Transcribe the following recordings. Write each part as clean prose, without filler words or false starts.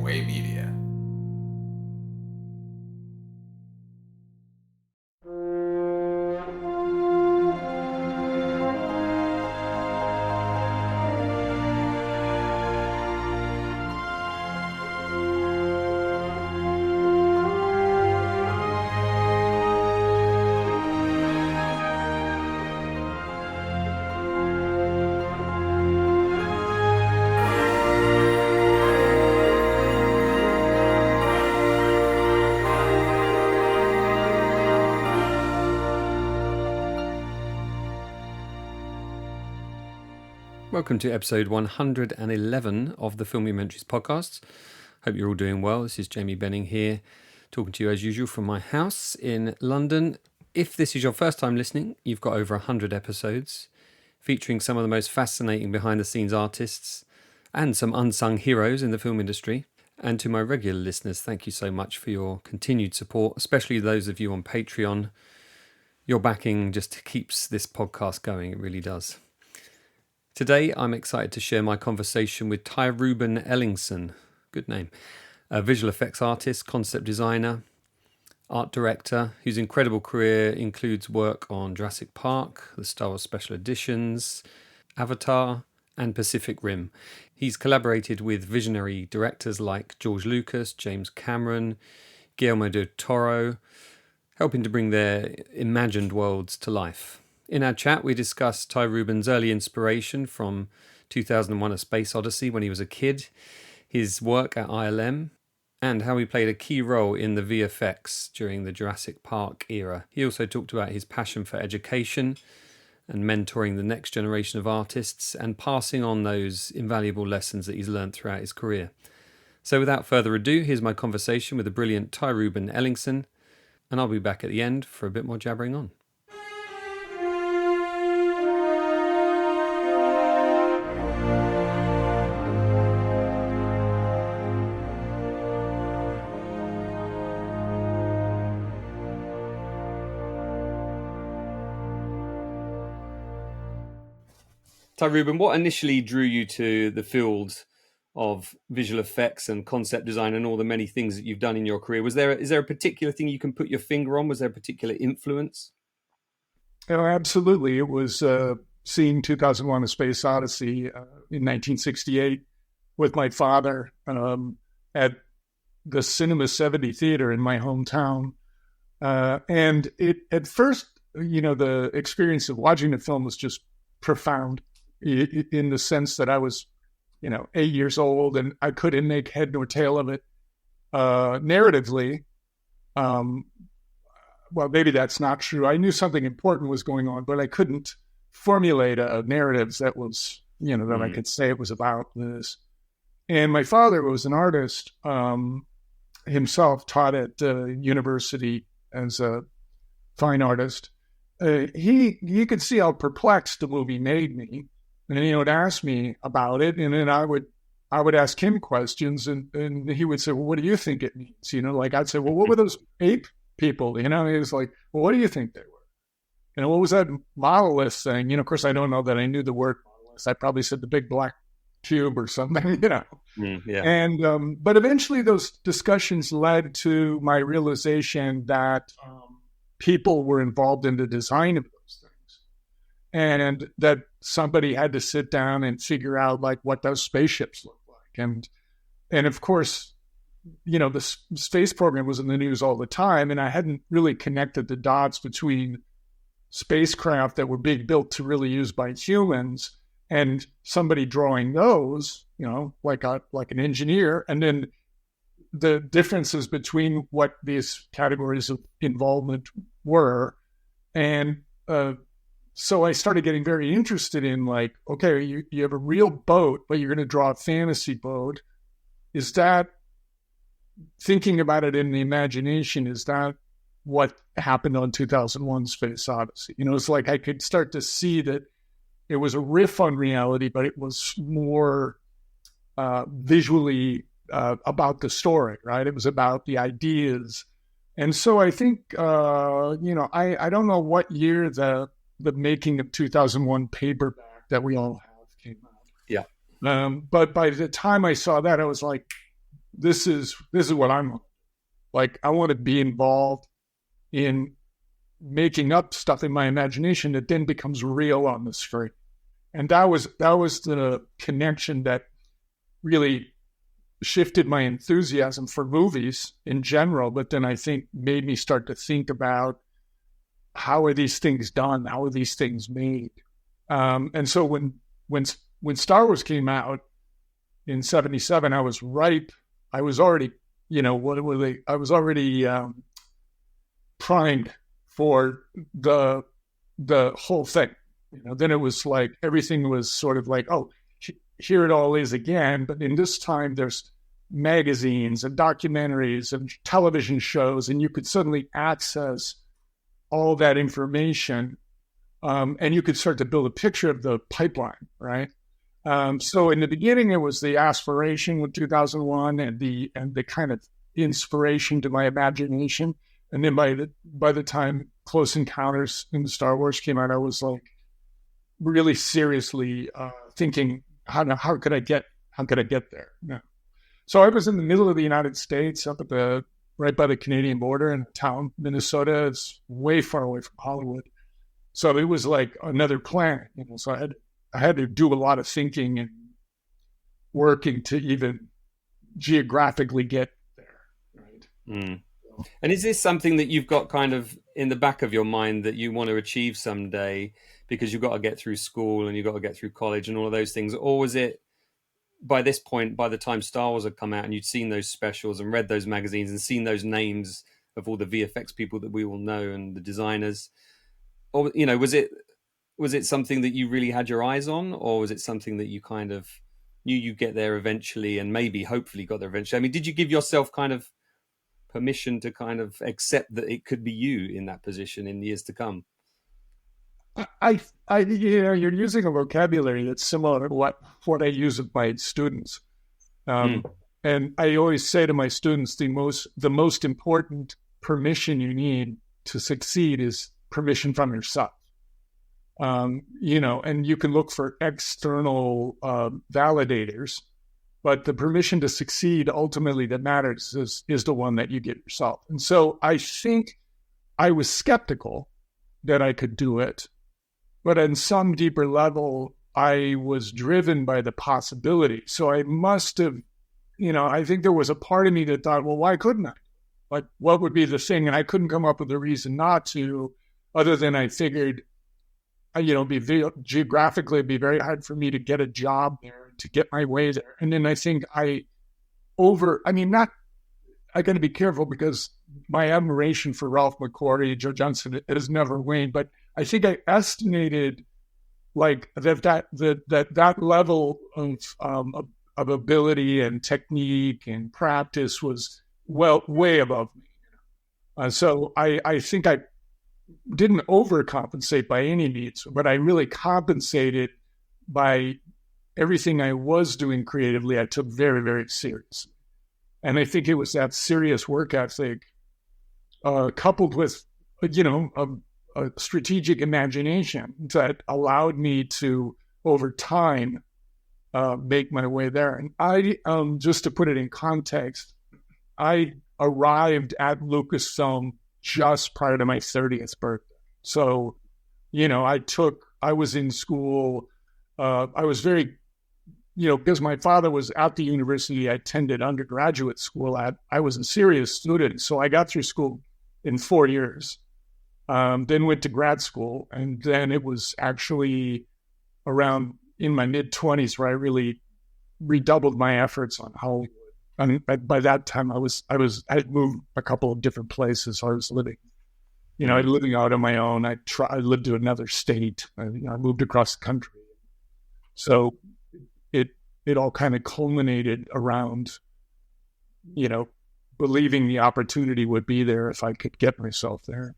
Way Media. Welcome to episode 111 of the Filmumentaries podcast. Hope you're all doing well. This is Jamie Benning here, talking to you as usual from my house in London. If this is your first time listening, you've got over 100 episodes featuring some of the most fascinating behind-the-scenes artists and some unsung heroes in the film industry. And to my regular listeners, thank you so much for your continued support, especially those of you on Patreon. Your backing just keeps this podcast going, it really does. Today, I'm excited to share my conversation with TyRuben Ellingson, good name, a visual effects artist, concept designer, art director, whose incredible career includes work on Jurassic Park, the Star Wars Special Editions, Avatar, and Pacific Rim. He's collaborated with visionary directors like George Lucas, James Cameron, Guillermo del Toro, helping to bring their imagined worlds to life. In our chat, we discussed TyRuben's early inspiration from 2001: A Space Odyssey when he was a kid, his work at ILM, and how he played a key role in the VFX during the Jurassic Park era. He also talked about his passion for education and mentoring the next generation of artists and passing on those invaluable lessons that he's learned throughout his career. So without further ado, here's my conversation with the brilliant TyRuben Ellingson, and I'll be back at the end for a bit more jabbering on. TyRuben, what initially drew you to the field of visual effects and concept design and all the many things that you've done in your career? Is there a particular thing you can put your finger on? Was there a particular influence? Oh, absolutely. It was seeing 2001: A Space Odyssey in 1968 with my father at the Cinema 70 Theater in my hometown. And it at first, the experience of watching the film was just profound in the sense that I was, 8 years old and I couldn't make head nor tail of it. Narratively, well, maybe that's not true. I knew something important was going on, but I couldn't formulate a narrative that was, that I could say it was about this. And my father was an artist himself, taught at university as a fine artist. You could see how perplexed the movie made me, and he would ask me about it, and then I would ask him questions, and he would say, "Well, what do you think it means?" I'd say, "Well, what were those ape people?" He was like, "Well, what do you think they were?" What was that monolith thing? Of course, I don't know that I knew the word monolith. I probably said the big black cube or something, Yeah. And but eventually, those discussions led to my realization that people were involved in the design of those things, and that somebody had to sit down and figure out what those spaceships look like. And of course, the space program was in the news all the time, and I hadn't really connected the dots between spacecraft that were being built to really use by humans and somebody drawing those, like an engineer, and then the differences between what these categories of involvement were. And so I started getting very interested in okay, you have a real boat, but you're going to draw a fantasy boat. Is that, thinking about it in the imagination, is that what happened on 2001: Space Odyssey? It's like I could start to see that it was a riff on reality, but it was more visually about the story, right? It was about the ideas. And so I think, I don't know what year the making of 2001 paperback that we all have came out. Yeah. But by the time I saw that, I was like, this is what I'm like. I want to be involved in making up stuff in my imagination that then becomes real on the screen. And that was the connection that really shifted my enthusiasm for movies in general, but then I think made me start to think about how are these things done? How are these things made? And so when Star Wars came out in '77, I was ripe. I was already, what were they? I was already primed for the whole thing. Then it was like everything was sort of like, oh, here it all is again. But in this time, there's magazines and documentaries and television shows, and you could suddenly access all that information, and you could start to build a picture of the pipeline, right? So in the beginning, it was the aspiration with 2001 and the kind of inspiration to my imagination. And then by the time Close Encounters in the Star Wars came out, I was like really seriously thinking, how could I get there? Yeah. So I was in the middle of the United States, up at right by the Canadian border in a town, Minnesota. It's way far away from Hollywood. So it was like another planet, So I had to do a lot of thinking and working to even geographically get there, right? Mm. And is this something that you've got kind of in the back of your mind that you want to achieve someday because you've got to get through school and you've got to get through college and all of those things? Or was it by this point, by the time Star Wars had come out and you'd seen those specials and read those magazines and seen those names of all the VFX people that we all know and the designers, or, was it something that you really had your eyes on, or was it something that you kind of knew you'd get there eventually and maybe hopefully got there eventually? I mean, did you give yourself kind of permission to kind of accept that it could be you in that position in years to come? You're using a vocabulary that's similar to what I use with my students, and I always say to my students, the most important permission you need to succeed is permission from yourself. And you can look for external validators, but the permission to succeed ultimately that matters is the one that you give yourself. And so I think I was skeptical that I could do it, but on some deeper level, I was driven by the possibility. So I must have, I think there was a part of me that thought, well, why couldn't I? Like, what would be the thing? And I couldn't come up with a reason not to, other than I figured, geographically, it'd be very hard for me to get a job there, to get my way there. And then I think I got to be careful because my admiration for Ralph McQuarrie, Joe Johnston has never waned. But I think I estimated like that level of ability and technique and practice was way above me. So I think I didn't overcompensate by any means, but I really compensated by everything I was doing creatively. I took very, very seriously. And I think it was that serious work ethic, coupled with, a strategic imagination that allowed me to, over time, make my way there. And I, just to put it in context, I arrived at Lucasfilm just prior to my 30th birthday. So, I was in school. I was very, because my father was at the university I attended undergraduate school at, I was a serious student. So I got through school in 4 years, then went to grad school. And then it was actually around in my mid-20s where I really redoubled my efforts on Hollywood. I mean, by that time, I had moved a couple of different places. I was living, living out on my own. I lived to another state. I moved across the country. So it all kind of culminated around, believing the opportunity would be there if I could get myself there.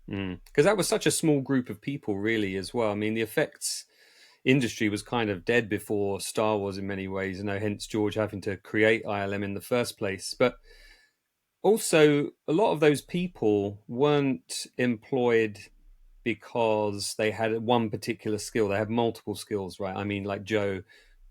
Because that was such a small group of people, really, as well. I mean, the effects industry was kind of dead before Star Wars in many ways, hence George having to create ILM in the first place. But also, a lot of those people weren't employed because they had one particular skill. They had multiple skills, right? I mean, like Joe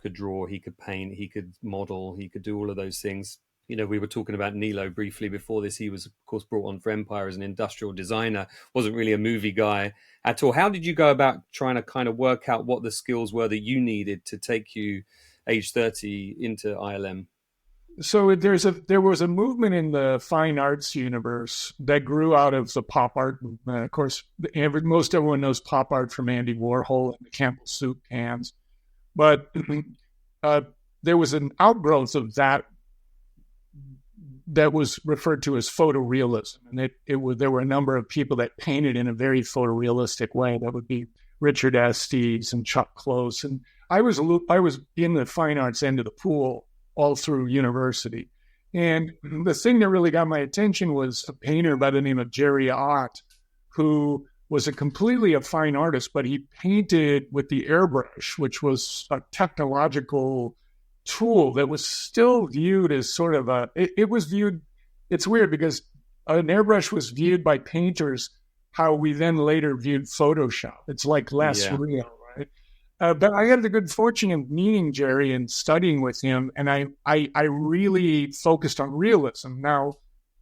could draw, he could paint, he could model, he could do all of those things. We were talking about Nilo briefly before this. He was, of course, brought on for Empire as an industrial designer, wasn't really a movie guy at all. How did you go about trying to kind of work out what the skills were that you needed to take you age 30 into ILM? So there was a movement in the fine arts universe that grew out of the pop art movement. Of course, most everyone knows pop art from Andy Warhol and the Campbell soup cans, but there was an outgrowth of that was referred to as photorealism, and there were a number of people that painted in a very photorealistic way. That would be Richard Estes and Chuck Close, and I was in the fine arts end of the pool all through university. And the thing that really got my attention was a painter by the name of Jerry Ott, who was completely a fine artist, but he painted with the airbrush, which was a technological tool that was still viewed as sort of it's weird because an airbrush was viewed by painters how we then later viewed Photoshop. It's like less real, right? But I had the good fortune of meeting Jerry and studying with him, and I really focused on realism. Now,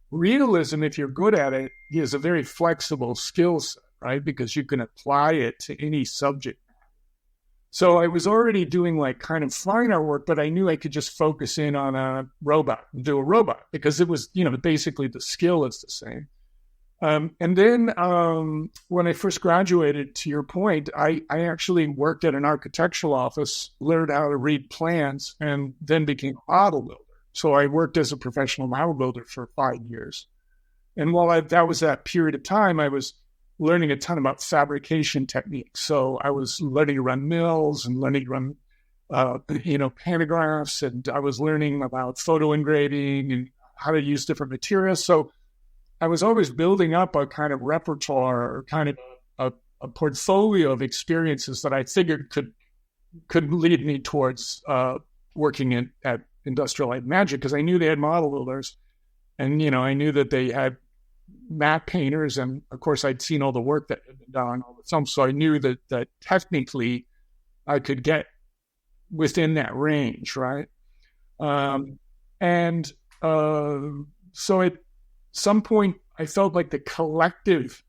realism, if you're good at it, is a very flexible skill set, right? Because you can apply it to any subject. So I was already doing like kind of fine art work, but I knew I could just focus in on a robot, do a robot, because it was, basically the skill is the same. And then when I first graduated, to your point, I actually worked at an architectural office, learned how to read plans, and then became a model builder. So I worked as a professional model builder for 5 years. And while that was that period of time, I was learning a ton about fabrication techniques. So I was learning to run mills and learning to run, pantographs, and I was learning about photo engraving and how to use different materials. So I was always building up a kind of repertoire or kind of a portfolio of experiences that I figured could lead me towards working at Industrial Light and Magic, because I knew they had model builders, and I knew that they had matte painters, and of course I'd seen all the work that had been done on all the films, so I knew that technically I could get within that range, right? So at some point I felt like the collective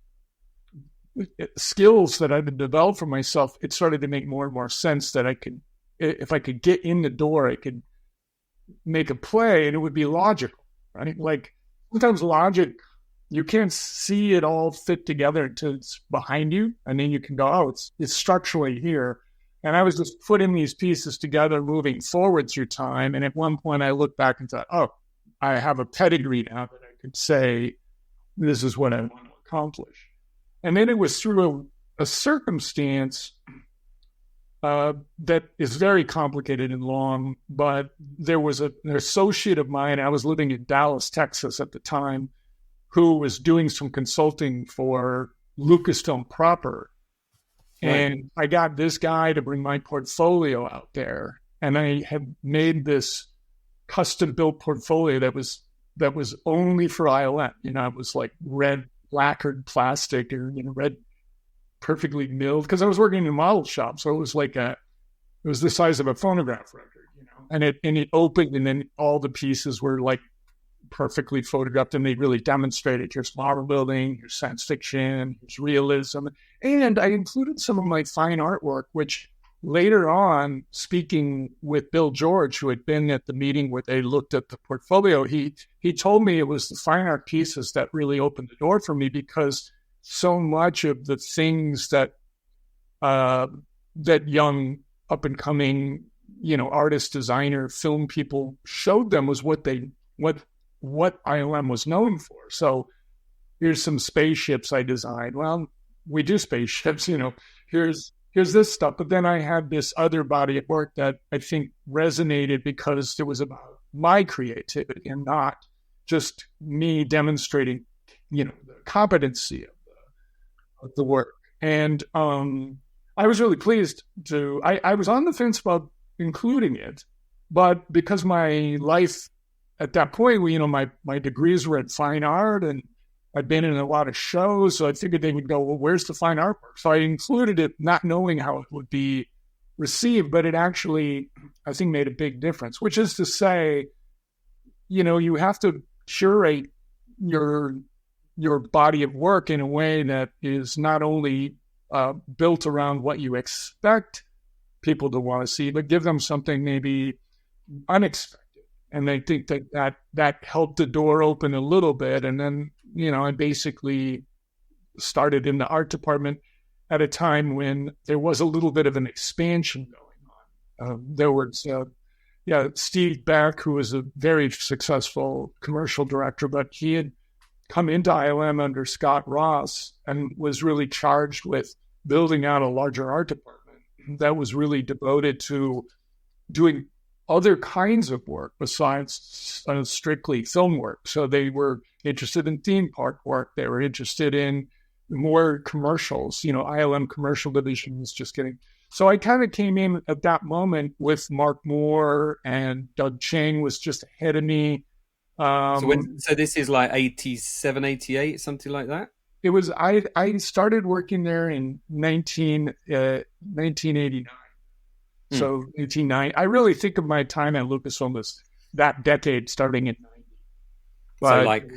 skills that I've been developed for myself, it started to make more and more sense that if I could get in the door, I could make a play and it would be logical, right? Like sometimes logic, you can't see it all fit together until it's behind you, and then you can go, oh, it's structurally here. And I was just putting these pieces together, moving forward through time. And at one point I looked back and thought, oh, I have a pedigree now that I could say, this is what I want to accomplish. And then it was through a circumstance that is very complicated and long, but there was an associate of mine, I was living in Dallas, Texas at the time, who was doing some consulting for Lucasfilm proper. And I got this guy to bring my portfolio out there. And I had made this custom built portfolio that was only for ILM. It was like red lacquered plastic or, red perfectly milled, because I was working in a model shop. So it was like it was the size of a phonograph record, and it opened, and then all the pieces were like perfectly photographed, and they really demonstrated here's model building, here's science fiction, here's realism. And I included some of my fine artwork, which later on, speaking with Bill George, who had been at the meeting where they looked at the portfolio, he told me it was the fine art pieces that really opened the door for me, because so much of the things that that young up and coming, artist, designer, film people showed them was what ILM was known for. So here's some spaceships I designed. Well, we do spaceships, here's this stuff. But then I had this other body of work that I think resonated because it was about my creativity and not just me demonstrating, the competency of the work. And I was really pleased I was on the fence about including it, but because my life at that point, my degrees were in fine art and I'd been in a lot of shows, so I figured they would go, well, where's the fine artwork? So I included it, not knowing how it would be received, but it actually, I think, made a big difference, which is to say, you have to curate your body of work in a way that is not only built around what you expect people to want to see, but give them something maybe unexpected. And I think that helped the door open a little bit. And then, I basically started in the art department at a time when there was a little bit of an expansion going on. There was, Steve Beck, who was a very successful commercial director, but he had come into ILM under Scott Ross and was really charged with building out a larger art department that was really devoted to doing other kinds of work besides strictly film work. So they were interested in theme park work. They were interested in more commercials. ILM commercial division was just getting. So I kind of came in at that moment with Mark Moore, and Doug Chang was just ahead of me. So this is like 87, 88, something like that? It was, I started working there in 1989. So 1990. I really think of my time at Lucasfilm as that decade starting in 90. But, so like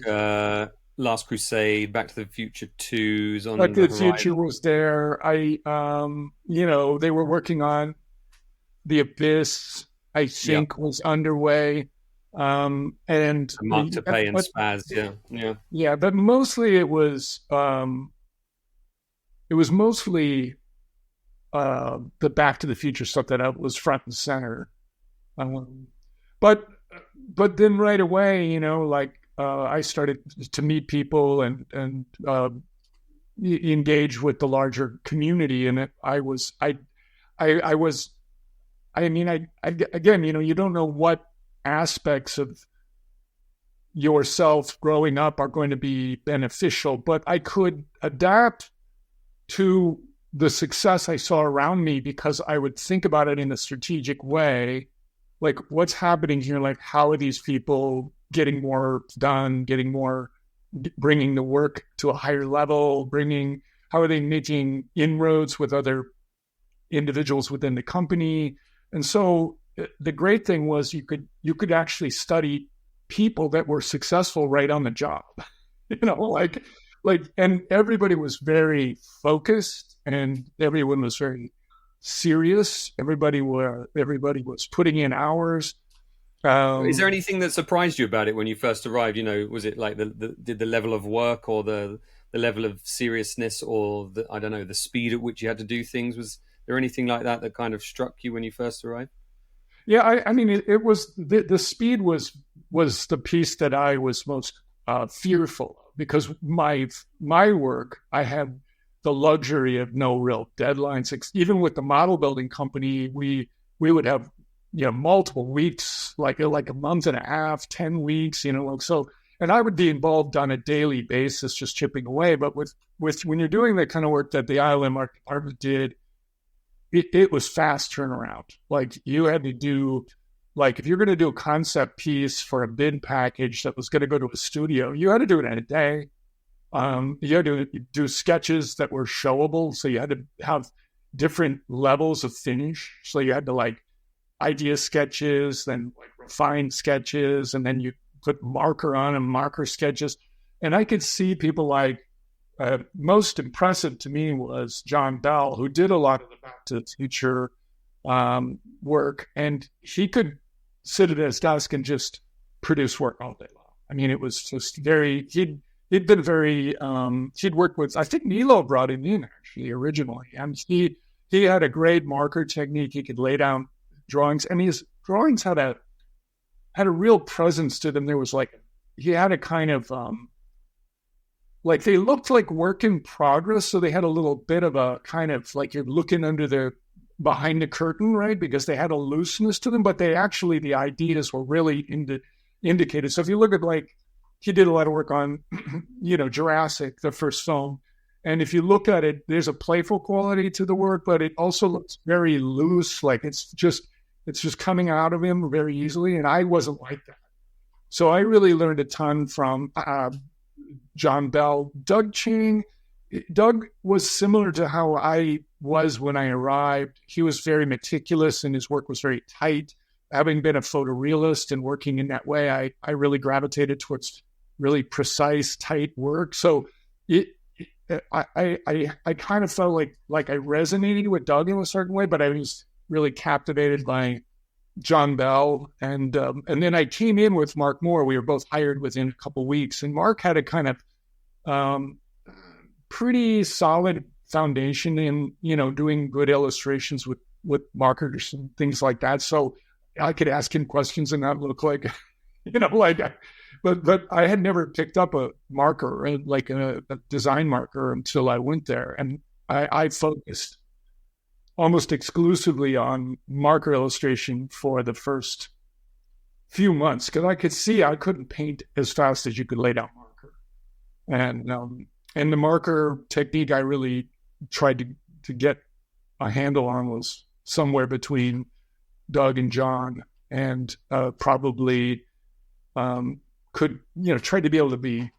Last Crusade, Back to the Future 2's on Back to the Future was there. They were working on The Abyss, I think, was underway. And Mark to Pay and Spaz, yeah. But mostly it was mostly the Back to the Future stuff that was front and center. But then right away, I started to meet people and engage with the larger community, and again, you don't know what aspects of yourself growing up are going to be beneficial, but I could adapt to the success I saw around me because I would think about it in a strategic way. Like, what's happening here? Like, how are these people getting more done, bringing the work to a higher level, how are they making inroads with other individuals within the company? And so the great thing was you could actually study people that were successful right on the job, and everybody was very focused and everyone was very serious. Everybody was putting in hours. Is there anything that surprised you about it when you first arrived? Was it like did the level of work or the level of seriousness or the speed at which you had to do things? Was there anything like that kind of struck you when you first arrived? Yeah, it was the speed was the piece that I was most fearful of, because my work, I had the luxury of no real deadlines. Even with the model building company, we would have multiple weeks, like a month and a half, 10 weeks, so, and I would be involved on a daily basis, just chipping away. But with when you're doing the kind of work that the ILM art department did, it was fast turnaround. Like, you had to do, like, if you're going to do a concept piece for a bid package that was going to go to a studio, you had to do it in a day. You had to do sketches that were showable. So you had to have different levels of finish. So you had to idea sketches, then refined sketches, and then you put marker on them, marker sketches. And I could see people most impressive to me was John Bell, who did a lot of the Back to the Future work, and he could sit at his desk and just produce work all day long. It was just he'd been very, he'd worked with, I think Nilo brought him in actually originally, and he had a great marker technique. He could lay down drawings, and his drawings had a real presence to them. There was he had a kind of, they looked like work in progress. So they had a little bit of a kind of you're looking behind the curtain, right? Because they had a looseness to them, but the ideas were really indicated. So if you look at he did a lot of work on, Jurassic, the first film. And if you look at it, there's a playful quality to the work, but it also looks very loose. It's just coming out of him very easily. And I wasn't like that. So I really learned a ton from John Bell. Doug Chang, Doug was similar to how I was when I arrived. He was very meticulous and his work was very tight. having been a photorealist and working in that way, I really gravitated towards really precise, tight work. So it, I kind of felt like I resonated with Doug in a certain way, but I was really captivated by John Bell, and then I came in with Mark Moore. We were both hired within a couple of weeks, and Mark had a kind of um, pretty solid foundation in doing good illustrations with markers and things like that. So I could ask him questions and not look like like. But I had never picked up a marker, like a design marker, until I went there, and I focused almost exclusively on marker illustration for the first few months because I could see I couldn't paint as fast as you could lay down marker, and the marker technique I really tried to get a handle on was somewhere between Doug and John, and probably could try to be able to be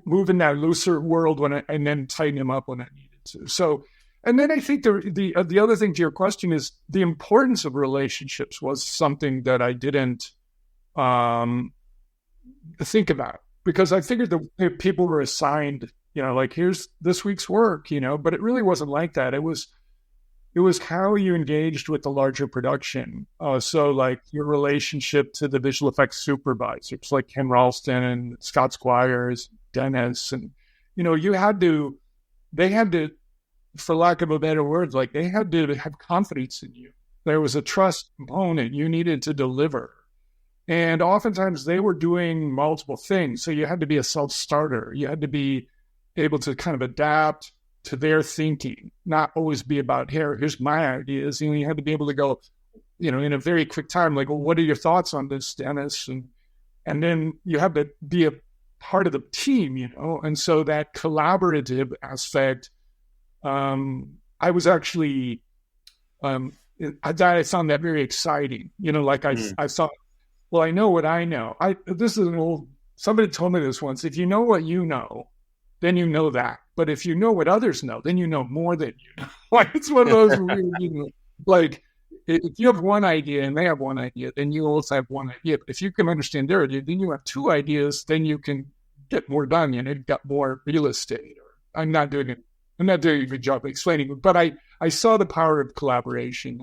move in that looser world and then tighten him up when I needed to. So. And then I think the other thing to your question is the importance of relationships was something that I didn't think about, because I figured the people were assigned, like, here's this week's work, but it really wasn't like that. It was how you engaged with the larger production. So like your relationship to the visual effects supervisors like Ken Ralston and Scott Squires, Dennis, and they had to, for lack of a better word, like they had to have confidence in you. There was a trust component you needed to deliver. And oftentimes they were doing multiple things. So you had to be a self-starter. You had to be able to kind of adapt to their thinking, not always be about, here's my ideas. You had to be able to go, in a very quick time, like, well, what are your thoughts on this, Dennis? And then you have to be a part of the team, And so that collaborative aspect, I was actually, I found that very exciting. I thought, well, I know what I know. This is somebody told me this once. If you know what you know, then you know that. But if you know what others know, then you know more than you know. Like, it's one of those weird, like, if you have one idea and they have one idea, then you also have one idea. But if you can understand their idea, then you have two ideas, then you can get more done. You've got more real estate. I'm not doing a good job of explaining it, but I saw the power of collaboration.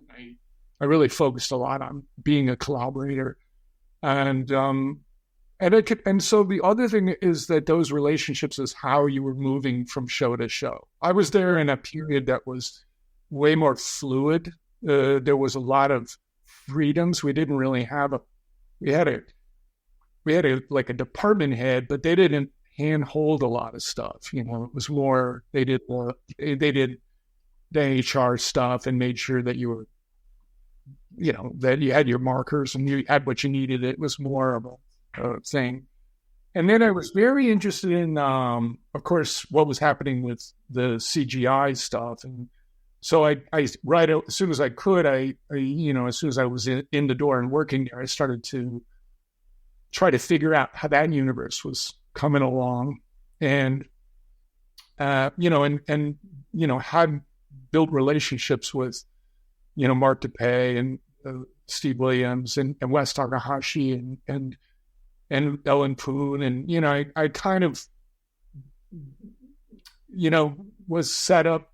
I really focused a lot on being a collaborator, and so the other thing is that those relationships is how you were moving from show to show. I was there in a period that was way more fluid. There was a lot of freedoms. We didn't really have we had a like a department head, but they didn't handhold a lot of stuff. It was more they did the HR stuff and made sure that you were, that you had your markers and you had what you needed. It was more of a thing. And then I was very interested in, of course, what was happening with the CGI stuff. And so I right out, as soon as I could, as soon as I was in the door and working there, I started to try to figure out how that universe was coming along, and had built relationships with Mark DePay and Steve Williams and Wes Takahashi and Ellen Poon, and I kind of was set up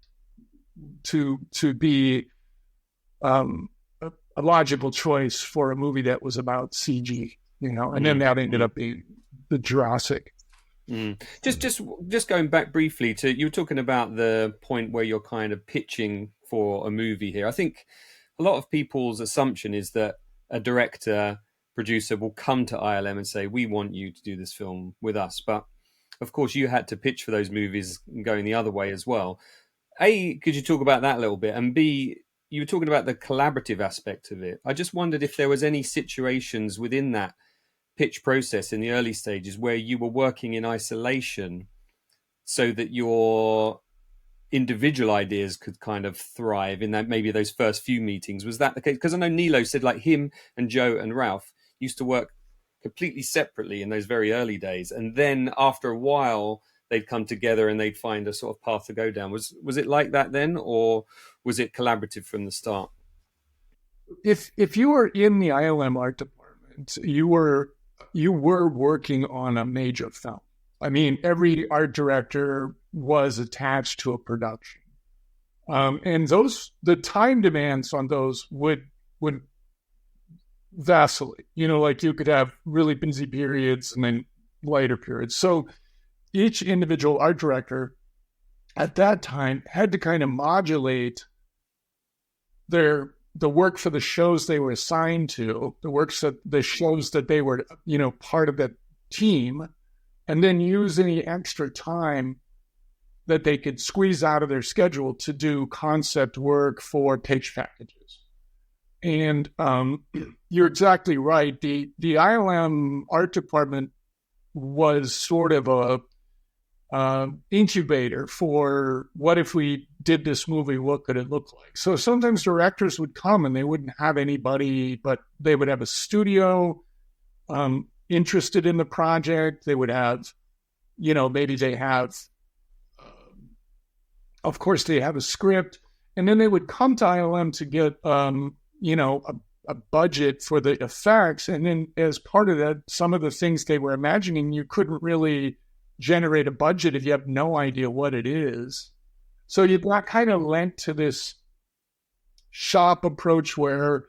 to be a logical choice for a movie that was about CG, and then that ended up being the Jurassic. Just going back briefly to, you were talking about the point where you're kind of pitching for a movie here. I think a lot of people's assumption is that a director, producer will come to ILM and say, we want you to do this film with us. But of course you had to pitch for those movies going the other way as well. A, could you talk about that a little bit? And B, you were talking about the collaborative aspect of it. I just wondered if there was any situations within that pitch process in the early stages where you were working in isolation so that your individual ideas could kind of thrive in that, maybe those first few meetings. Was that the case? Because I know Nilo said like him and Joe and Ralph used to work completely separately in those very early days, and then after a while they'd come together and they'd find a sort of path to go down. Was it like that then, or was it collaborative from the start? if you were in the ILM art department, you were working on a major film. I mean, every art director was attached to a production, and the time demands on those would vacillate. Like you could have really busy periods and then lighter periods. So each individual art director at that time had to kind of modulate the work for the shows they were assigned to, the shows that they were, part of that team, and then use any extra time that they could squeeze out of their schedule to do concept work for pitch packages. And you're exactly right. The ILM art department was sort of a incubator for what if we did this movie, what could it look like? So sometimes directors would come and they wouldn't have anybody, but they would have a studio interested in the project. They would have, maybe they have, of course, they have a script, and then they would come to ILM to get, a budget for the effects. And then as part of that, some of the things they were imagining, you couldn't really generate a budget if you have no idea what it is. So you got kind of lent to this shop approach where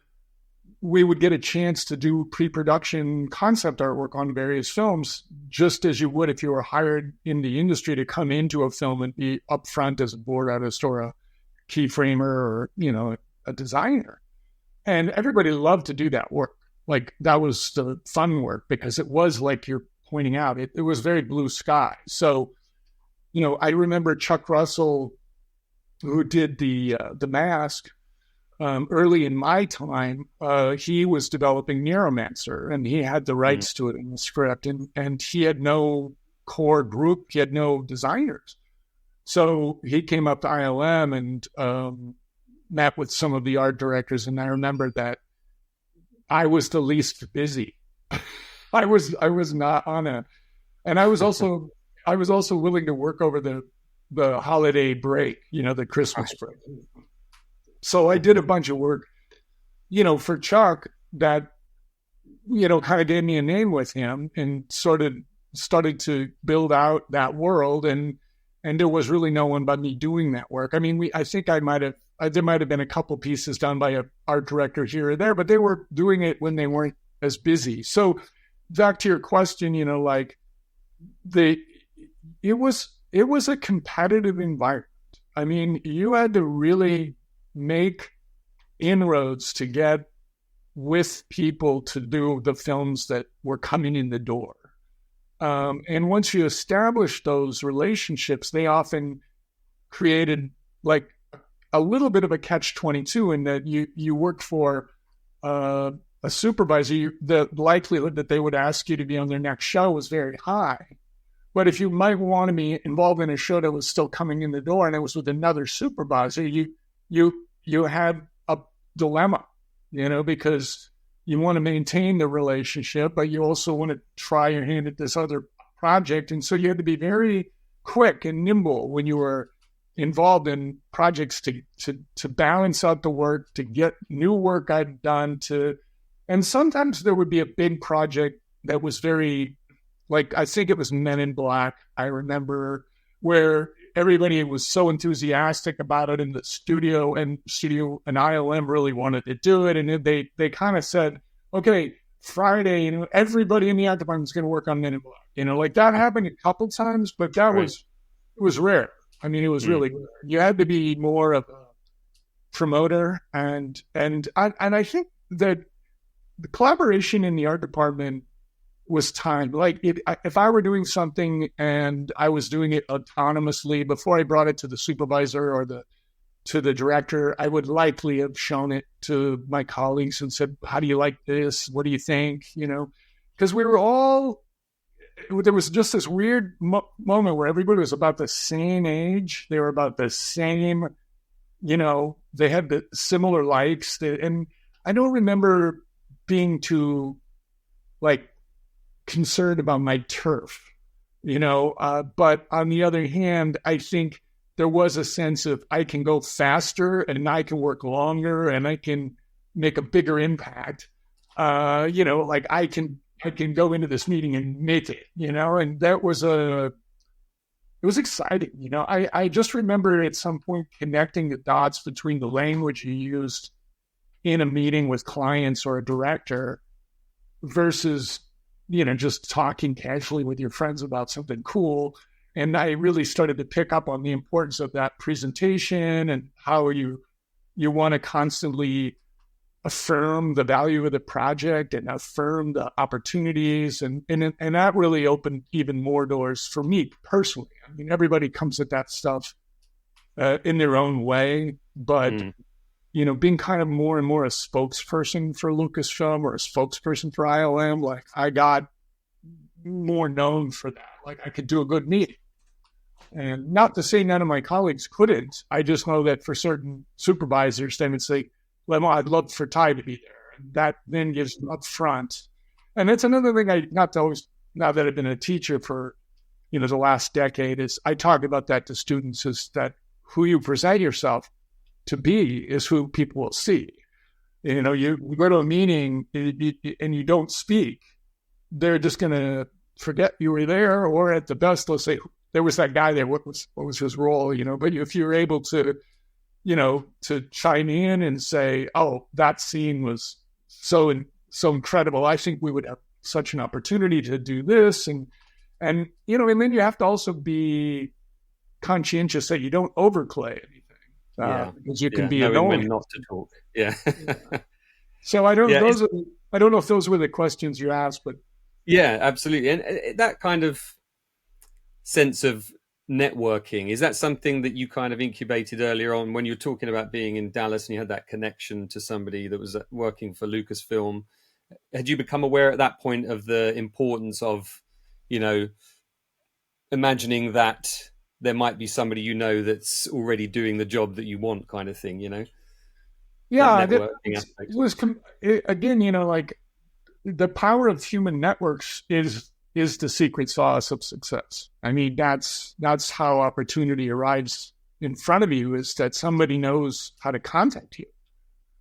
we would get a chance to do pre-production concept artwork on various films, just as you would if you were hired in the industry to come into a film and be upfront as a board artist or a keyframer or, a designer. And everybody loved to do that work. Like that was the fun work because it was like you're pointing out, it was very blue sky. So, I remember Chuck Russell, who did the Mask, early in my time, he was developing Neuromancer, and he had the rights to it in the script, and he had no core group, he had no designers. So he came up to ILM and met with some of the art directors, and I remember that I was the least busy. I was not on and I was also willing to work over the holiday break, the Christmas break. So I did a bunch of work, for Chuck that, kind of gave me a name with him and sort of started to build out that world. And there was really no one but me doing that work. I mean, I think there might have been a couple pieces done by an art director here or there, but they were doing it when they weren't as busy. So back to your question, it was a competitive environment. I mean, you had to really make inroads to get with people to do the films that were coming in the door. And once you establish those relationships, they often created like a little bit of a catch-22 in that you worked for a supervisor, the likelihood that they would ask you to be on their next show was very high. But if you might want to be involved in a show that was still coming in the door and it was with another supervisor, you had a dilemma, because you want to maintain the relationship, but you also want to try your hand at this other project. And so you had to be very quick and nimble when you were involved in projects to balance out the work, to get new work I'd done and sometimes there would be a big project that was very, like, I think it was Men in Black, I remember, where everybody was so enthusiastic about it in the studio and ILM really wanted to do it. And they kind of said, okay, Friday, everybody in the art department is going to work on Men in Black. Like that happened a couple times, but that right. it was rare. I mean, it was really rare. You had to be more of a promoter. And I think that the collaboration in the art department was timed. Like if I were doing something and I was doing it autonomously before I brought it to the supervisor or to the director, I would likely have shown it to my colleagues and said, how do you like this? What do you think? Because we were all, there was just this weird moment where everybody was about the same age. They were about the same, they had the similar likes. And I don't remember being too concerned about my turf, but on the other hand, I think there was a sense of I can go faster and I can work longer and I can make a bigger impact, like I can go into this meeting and make it, and it was exciting. I just remember at some point connecting the dots between the language you used in a meeting with clients or a director versus, just talking casually with your friends about something cool. And I really started to pick up on the importance of that presentation and how you want to constantly affirm the value of the project and affirm the opportunities. And that really opened even more doors for me personally. I mean, everybody comes at that stuff in their own way, but being kind of more and more a spokesperson for Lucasfilm or a spokesperson for ILM, like I got more known for that. Like I could do a good meeting. And not to say none of my colleagues couldn't. I just know that for certain supervisors, they would say, well, I'd love for Ty to be there. And that then gives them up front. And that's another thing now that I've been a teacher for, the last decade, is I talk about that to students, is that who you present yourself to be is who people will see. You go to a meeting and you don't speak, they're just going to forget you were there, or at the best, they'll say, there was that guy there, what was his role, but if you're able to, to chime in and say, oh, that scene was so incredible, I think we would have such an opportunity to do this. And then you have to also be conscientious that you don't overplay anything. Because you can be annoying. When not to talk. Yeah. So I don't know if those were the questions you asked, but yeah, absolutely. And that kind of sense of networking, is that something that you kind of incubated earlier on when you were talking about being in Dallas and you had that connection to somebody that was working for Lucasfilm? Had you become aware at that point of the importance of, imagining that there might be somebody that's already doing the job that you want, kind of thing, Yeah, that again, like the power of human networks is the secret sauce of success. I mean, that's how opportunity arrives in front of you, is that somebody knows how to contact you.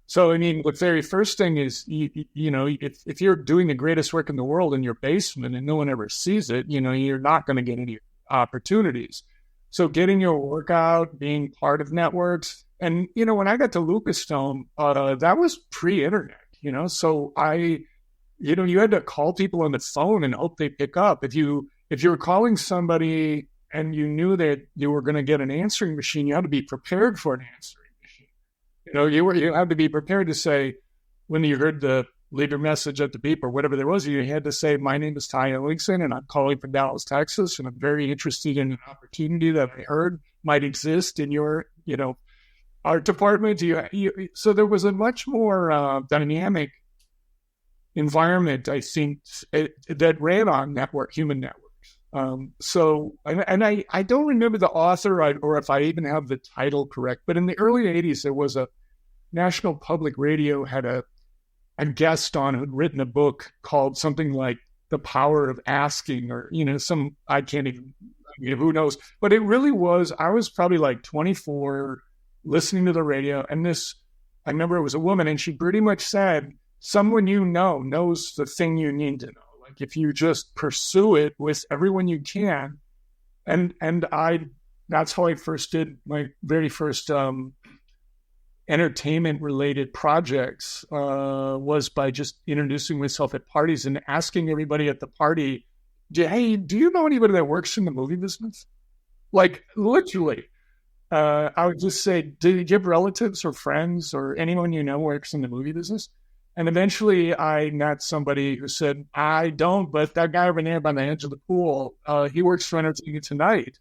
So, I mean, the very first thing is, if you're doing the greatest work in the world in your basement and no one ever sees it, you're not going to get any opportunities. So getting your work out, being part of networks. And, when I got to Lucasfilm, that was pre-internet, so you had to call people on the phone and hope they pick up. If you were calling somebody and you knew that you were going to get an answering machine, you had to be prepared for an answering machine. You had to be prepared to say, when you heard the leave your message at the beep or whatever there was, you had to say, my name is Ty Ellingson and I'm calling from Dallas, Texas, and I'm very interested in an opportunity that I heard might exist in your, art department. So there was a much more dynamic environment, I think, that ran on human networks. So I don't remember the author or if I even have the title correct, but in the early 80s, there was a National Public Radio had a guest on who'd written a book called something like The Power of Asking, or, I can't even, who knows, but it really was, I was probably like 24 listening to the radio. And I remember it was a woman, and she pretty much said, someone knows the thing you need to know. Like if you just pursue it with everyone you can. And that's how I first did my very first entertainment related projects, was by just introducing myself at parties and asking everybody at the party, hey, do you know anybody that works in the movie business? Like literally. I would just say, do you have relatives or friends or anyone works in the movie business? And eventually I met somebody who said, I don't, but that guy over there by the edge of the pool, he works for Entertainment Tonight,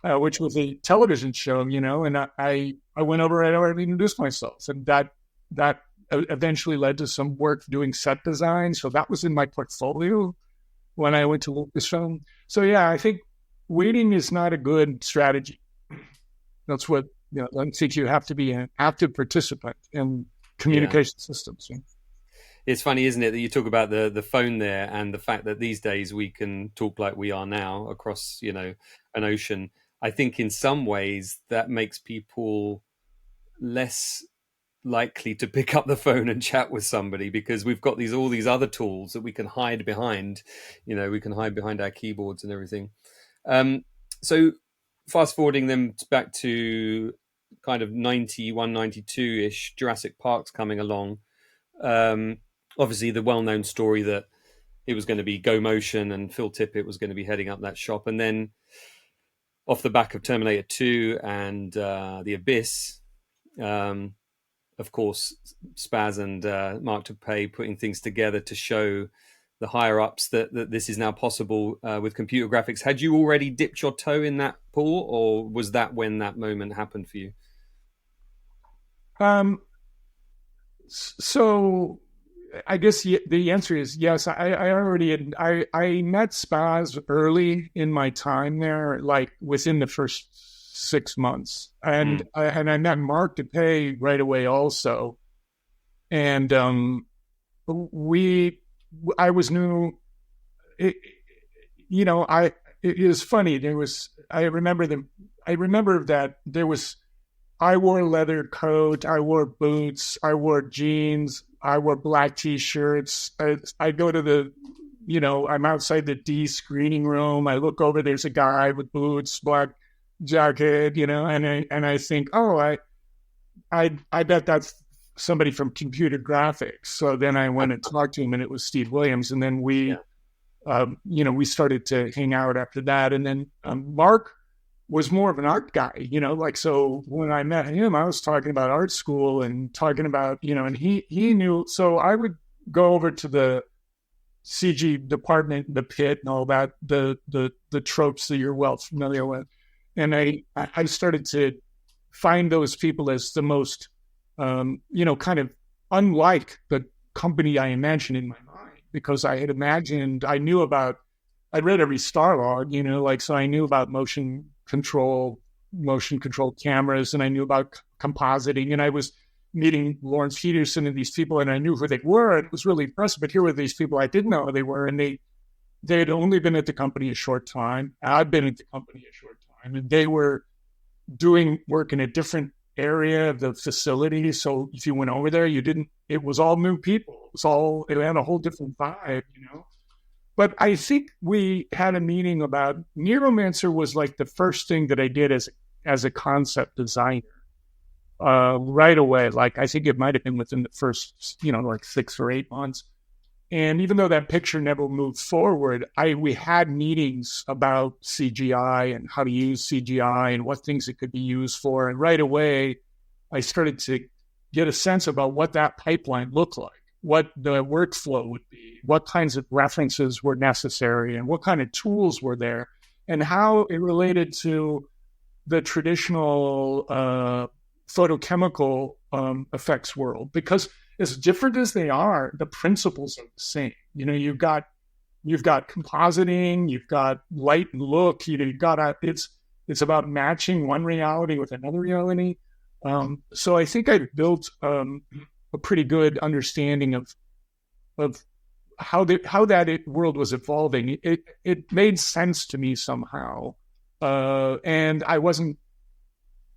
which was a television show, and I went over and I introduced myself. And that eventually led to some work doing set design. So that was in my portfolio when I went to Lucasfilm. So yeah, I think waiting is not a good strategy. That's what, I think you have to be an active participant in communication systems. It's funny, isn't it, that you talk about the phone there and the fact that these days we can talk like we are now across, an ocean. I think in some ways that makes people less likely to pick up the phone and chat with somebody, because we've got all these other tools that we can hide behind. We can hide behind our keyboards and everything. So fast forwarding them back to kind of 91, 92-ish, Jurassic Park's coming along. Obviously the well-known story that it was going to be Go Motion and Phil Tippett was going to be heading up that shop. And then off the back of Terminator 2 and The Abyss, of course, Spaz and Mark Tappé putting things together to show the higher-ups that this is now possible with computer graphics. Had you already dipped your toe in that pool, or was that when that moment happened for you? So I guess the answer is yes. I already had, I met Spaz early in my time there, like within the first 6 months, and I met Mark Tappé right away also, and I was new. It was funny. I remember that there was. I wore a leather coat. I wore boots. I wore jeans. I wore black T-shirts. I go to I'm outside the D screening room. I look over. There's a guy with boots, black jacket, and I think, oh, I bet that's somebody from computer graphics. So then I went and talked to him, and it was Steve Williams. And then we started to hang out after that. And then Mark was more of an art guy, so when I met him, I was talking about art school and talking about, and he knew. So I would go over to the CG department, the pit and all that, the tropes that you're well familiar with. And I started to find those people as the most, kind of unlike the company I imagined in my mind, because I had imagined, I'd read every Starlog, so I knew about motion control cameras, and I knew about compositing, and I was meeting Lawrence Peterson and these people, and I knew who they were, and it was really impressive. But here were these people I didn't know who they were, and they had only been at the company a short time. I'd been at the company a short time, and they were doing work in a different area of the facility. So if you went over there, it was all new people. It had a whole different vibe, But I think we had a meeting about Neuromancer was like the first thing that I did as a concept designer right away. Like, I think it might have been within the first, like 6 or 8 months. And even though that picture never moved forward, we had meetings about CGI and how to use CGI and what things it could be used for. And right away, I started to get a sense about what that pipeline looked like, what the workflow would be, what kinds of references were necessary, and what kind of tools were there, and how it related to the traditional photochemical effects world. Because as different as they are, the principles are the same. You've got compositing, you've got light and look. It's about matching one reality with another reality. So I think I built a pretty good understanding of how that world was evolving. It made sense to me somehow, and I wasn't.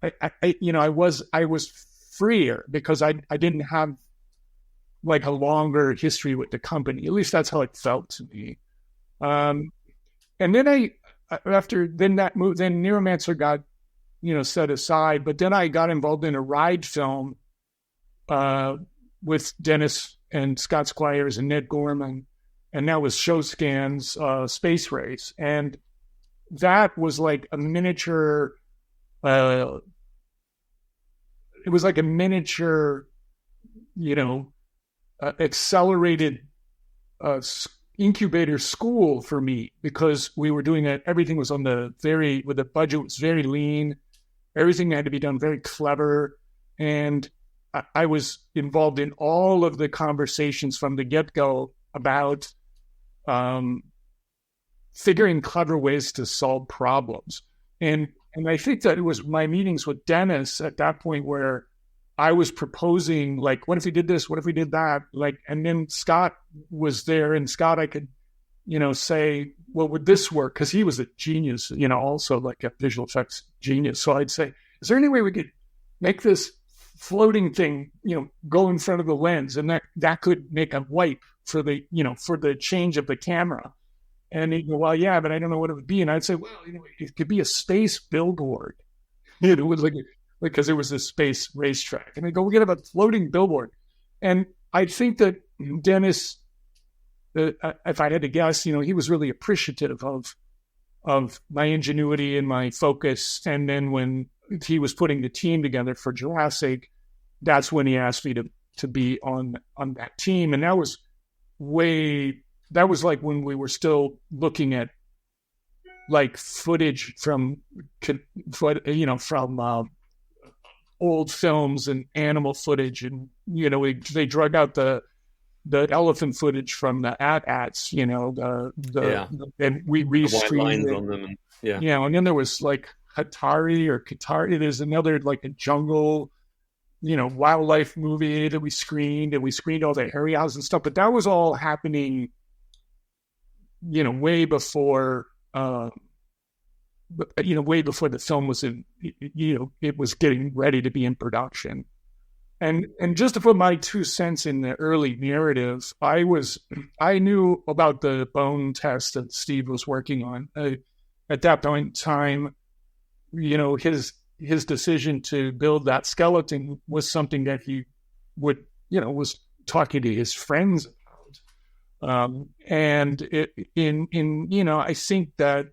I was freer because I didn't have like a longer history with the company. At least that's how it felt to me. And then then Neuromancer got set aside. But then I got involved in a ride film with Dennis and Scott Squires and Ned Gorman, and that was Showscan's Space Race, and that was like a miniature. It was like a miniature, accelerated incubator school for me, because we were doing it. Everything was the budget was very lean. Everything had to be done very clever. And I was involved in all of the conversations from the get-go about figuring clever ways to solve problems. And I think that it was my meetings with Dennis at that point where I was proposing, like, what if we did this? What if we did that? Like, and then Scott was there, and Scott, I could, say, well, would this work? Because he was a genius, also like a visual effects genius. So I'd say, is there any way we could make this floating thing, go in front of the lens, and that could make a wipe for the change of the camera. And he'd go, well, yeah, but I don't know what it would be. And I'd say, well, it could be a space billboard. It was like because there was this space racetrack. And they go, we're going to have a floating billboard. And I think that Dennis, if I had to guess, he was really appreciative of my ingenuity and my focus. And then when he was putting the team together for Jurassic, that's when he asked me to be on that team. And that was like when we were still looking at like footage from old films and animal footage, and they drug out the elephant footage from the AT-ATs, and we restreamed it. On them and, and then there was like Qatari. There's another like a jungle, wildlife movie that we screened, and we screened all the areas and stuff. But that was all happening, way before, way before the film was in, it was getting ready to be in production. And just to put my 2 cents in the early narrative, I knew about the bone test that Steve was working on. At that point in time, his decision to build that skeleton was something that he would, was talking to his friends about. And I think that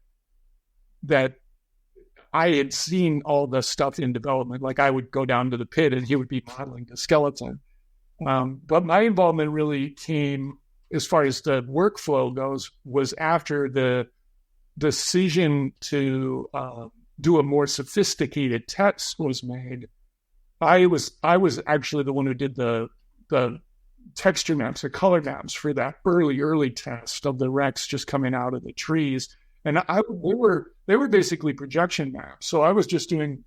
I had seen all the stuff in development. Like I would go down to the pit and he would be modeling the skeleton. But my involvement really came, as far as the workflow goes, was after the decision to do a more sophisticated test was made. I was actually the one who did the texture maps, the color maps for that early test of the Rex just coming out of the trees. And they were basically projection maps. So I was just doing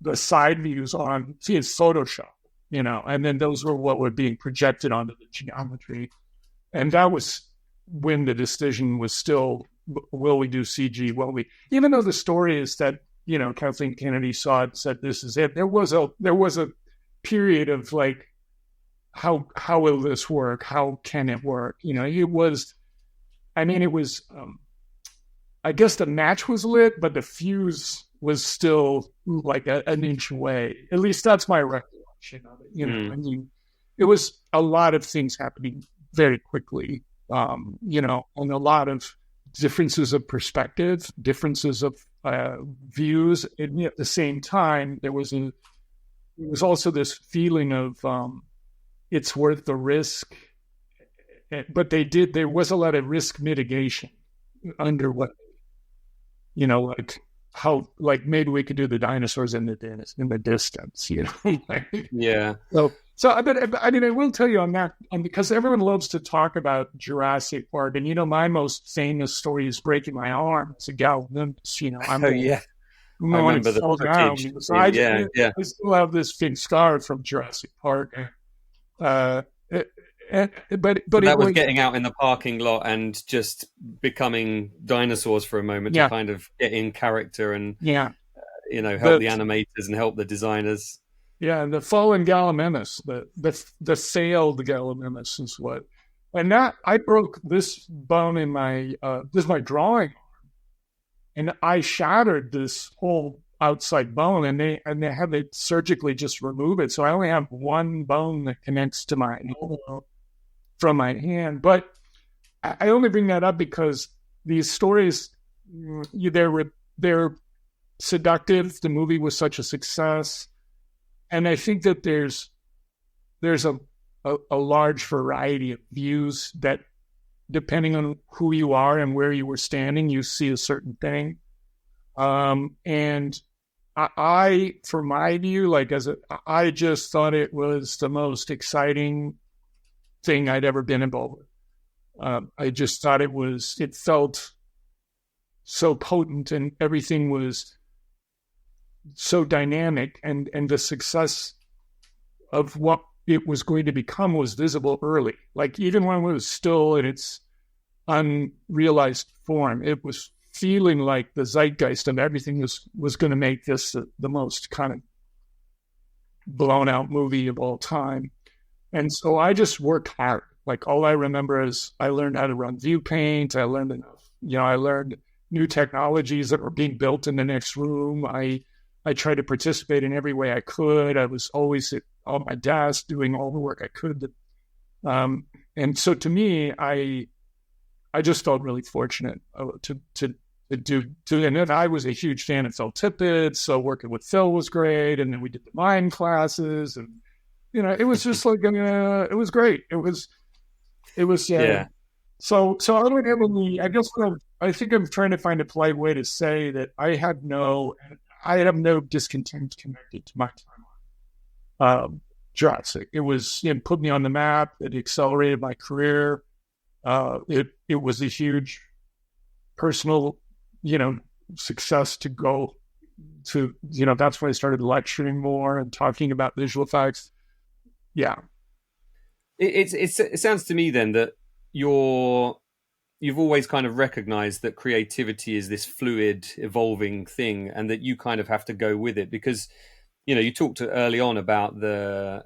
the side views on Photoshop, and then those were what were being projected onto the geometry. And that was when the decision was still, will we do CG? Even though the story is that, Kathleen Kennedy saw it, said, this is it. There was a period of like, how will this work? How can it work? It was, I guess the match was lit, but the fuse was still like an inch away. At least that's my recollection of it. It was a lot of things happening very quickly, and a lot of differences of perspective, differences of views. And at the same time, there was also this feeling of it's worth the risk. But there was a lot of risk mitigation under what, like how, like maybe we could do the dinosaurs in the distance, Yeah. So I will tell you on that, because everyone loves to talk about Jurassic Park, and my most famous story is breaking my arm as a Gallimimus. I remember the footage. I still have this big scar from Jurassic Park. But that was getting out in the parking lot and just becoming dinosaurs for a moment to kind of get in character and help the animators and help the designers. Yeah, the fallen Gallimimus, the failed Gallimimus is what. And that I broke this bone in my this is my drawing arm, and I shattered this whole outside bone, and they had to surgically just remove it. So I only have one bone that connects to my elbow from my hand. But I only bring that up because these stories, they're seductive. The movie was such a success, and I think that there's a large variety of views that, depending on who you are and where you were standing, you see a certain thing. And I, for my view, I just thought it was the most exciting thing I'd ever been involved with. I just thought it felt so potent, and everything was so dynamic, and the success of what it was going to become was visible early. Like, even when it was still in its unrealized form, it was feeling like the zeitgeist of everything was going to make this the most kind of blown out movie of all time. And so I just worked hard. Like all I remember is I learned how to run view paint. I learned enough, I learned new technologies that were being built in the next room. I tried to participate in every way I could. I was always on my desk doing all the work I could. And so to me, I just felt really fortunate to do. And then I was a huge fan of Phil Tippett, so working with Phil was great. And then we did the mime classes, and it was just like it was great. It was Yeah. So I don't have any. I think I'm trying to find a polite way to say that I have no discontent connected to my timeline. Jurassic. It put me on the map. It accelerated my career. It was a huge personal, success to go to. That's when I started lecturing more and talking about visual effects. Yeah. It sounds to me then that you've always kind of recognized that creativity is this fluid, evolving thing, and that you kind of have to go with it because, you talked early on about the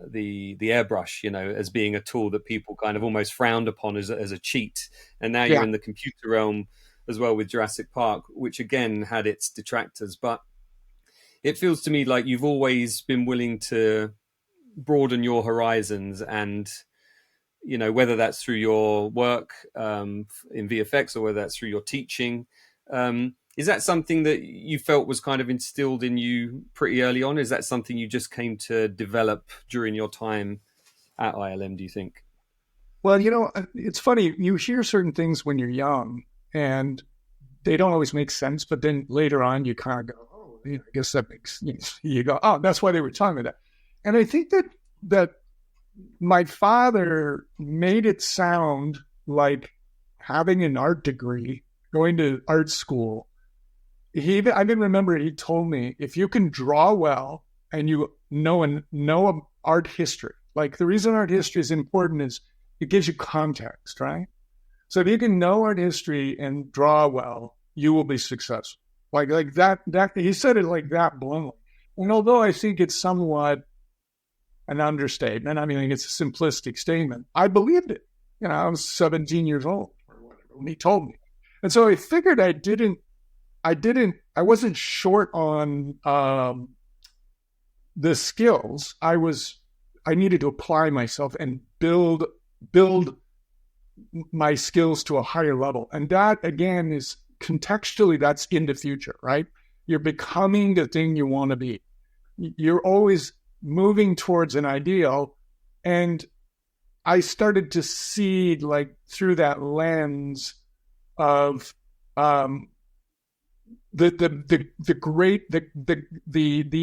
airbrush, as being a tool that people kind of almost frowned upon as a cheat, and now you're in the computer realm as well with Jurassic Park, which again had its detractors, but it feels to me like you've always been willing to broaden your horizons and whether that's through your work in VFX or whether that's through your teaching. Is that something that you felt was kind of instilled in you pretty early on? Is that something you just came to develop during your time at ILM, do you think? Well, it's funny. You hear certain things when you're young and they don't always make sense, but then later on you kind of go, oh, I guess that makes sense. You go, oh, that's why they were telling me that. And I think that my father made it sound like having an art degree, going to art school. I didn't remember he told me, if you can draw well and you know art history, like the reason art history is important is it gives you context, right? So if you can know art history and draw well, you will be successful. Like that he said it like that bluntly. And although I think it's somewhat an understatement, I mean, it's a simplistic statement, I believed it. I was 17 years old or whatever when he told me. And so I figured I wasn't short on the skills. I needed to apply myself and build my skills to a higher level. And that, again, is contextually, that's in the future, right? You're becoming the thing you want to be. You're always moving towards an ideal. And I started to see, like, through that lens of the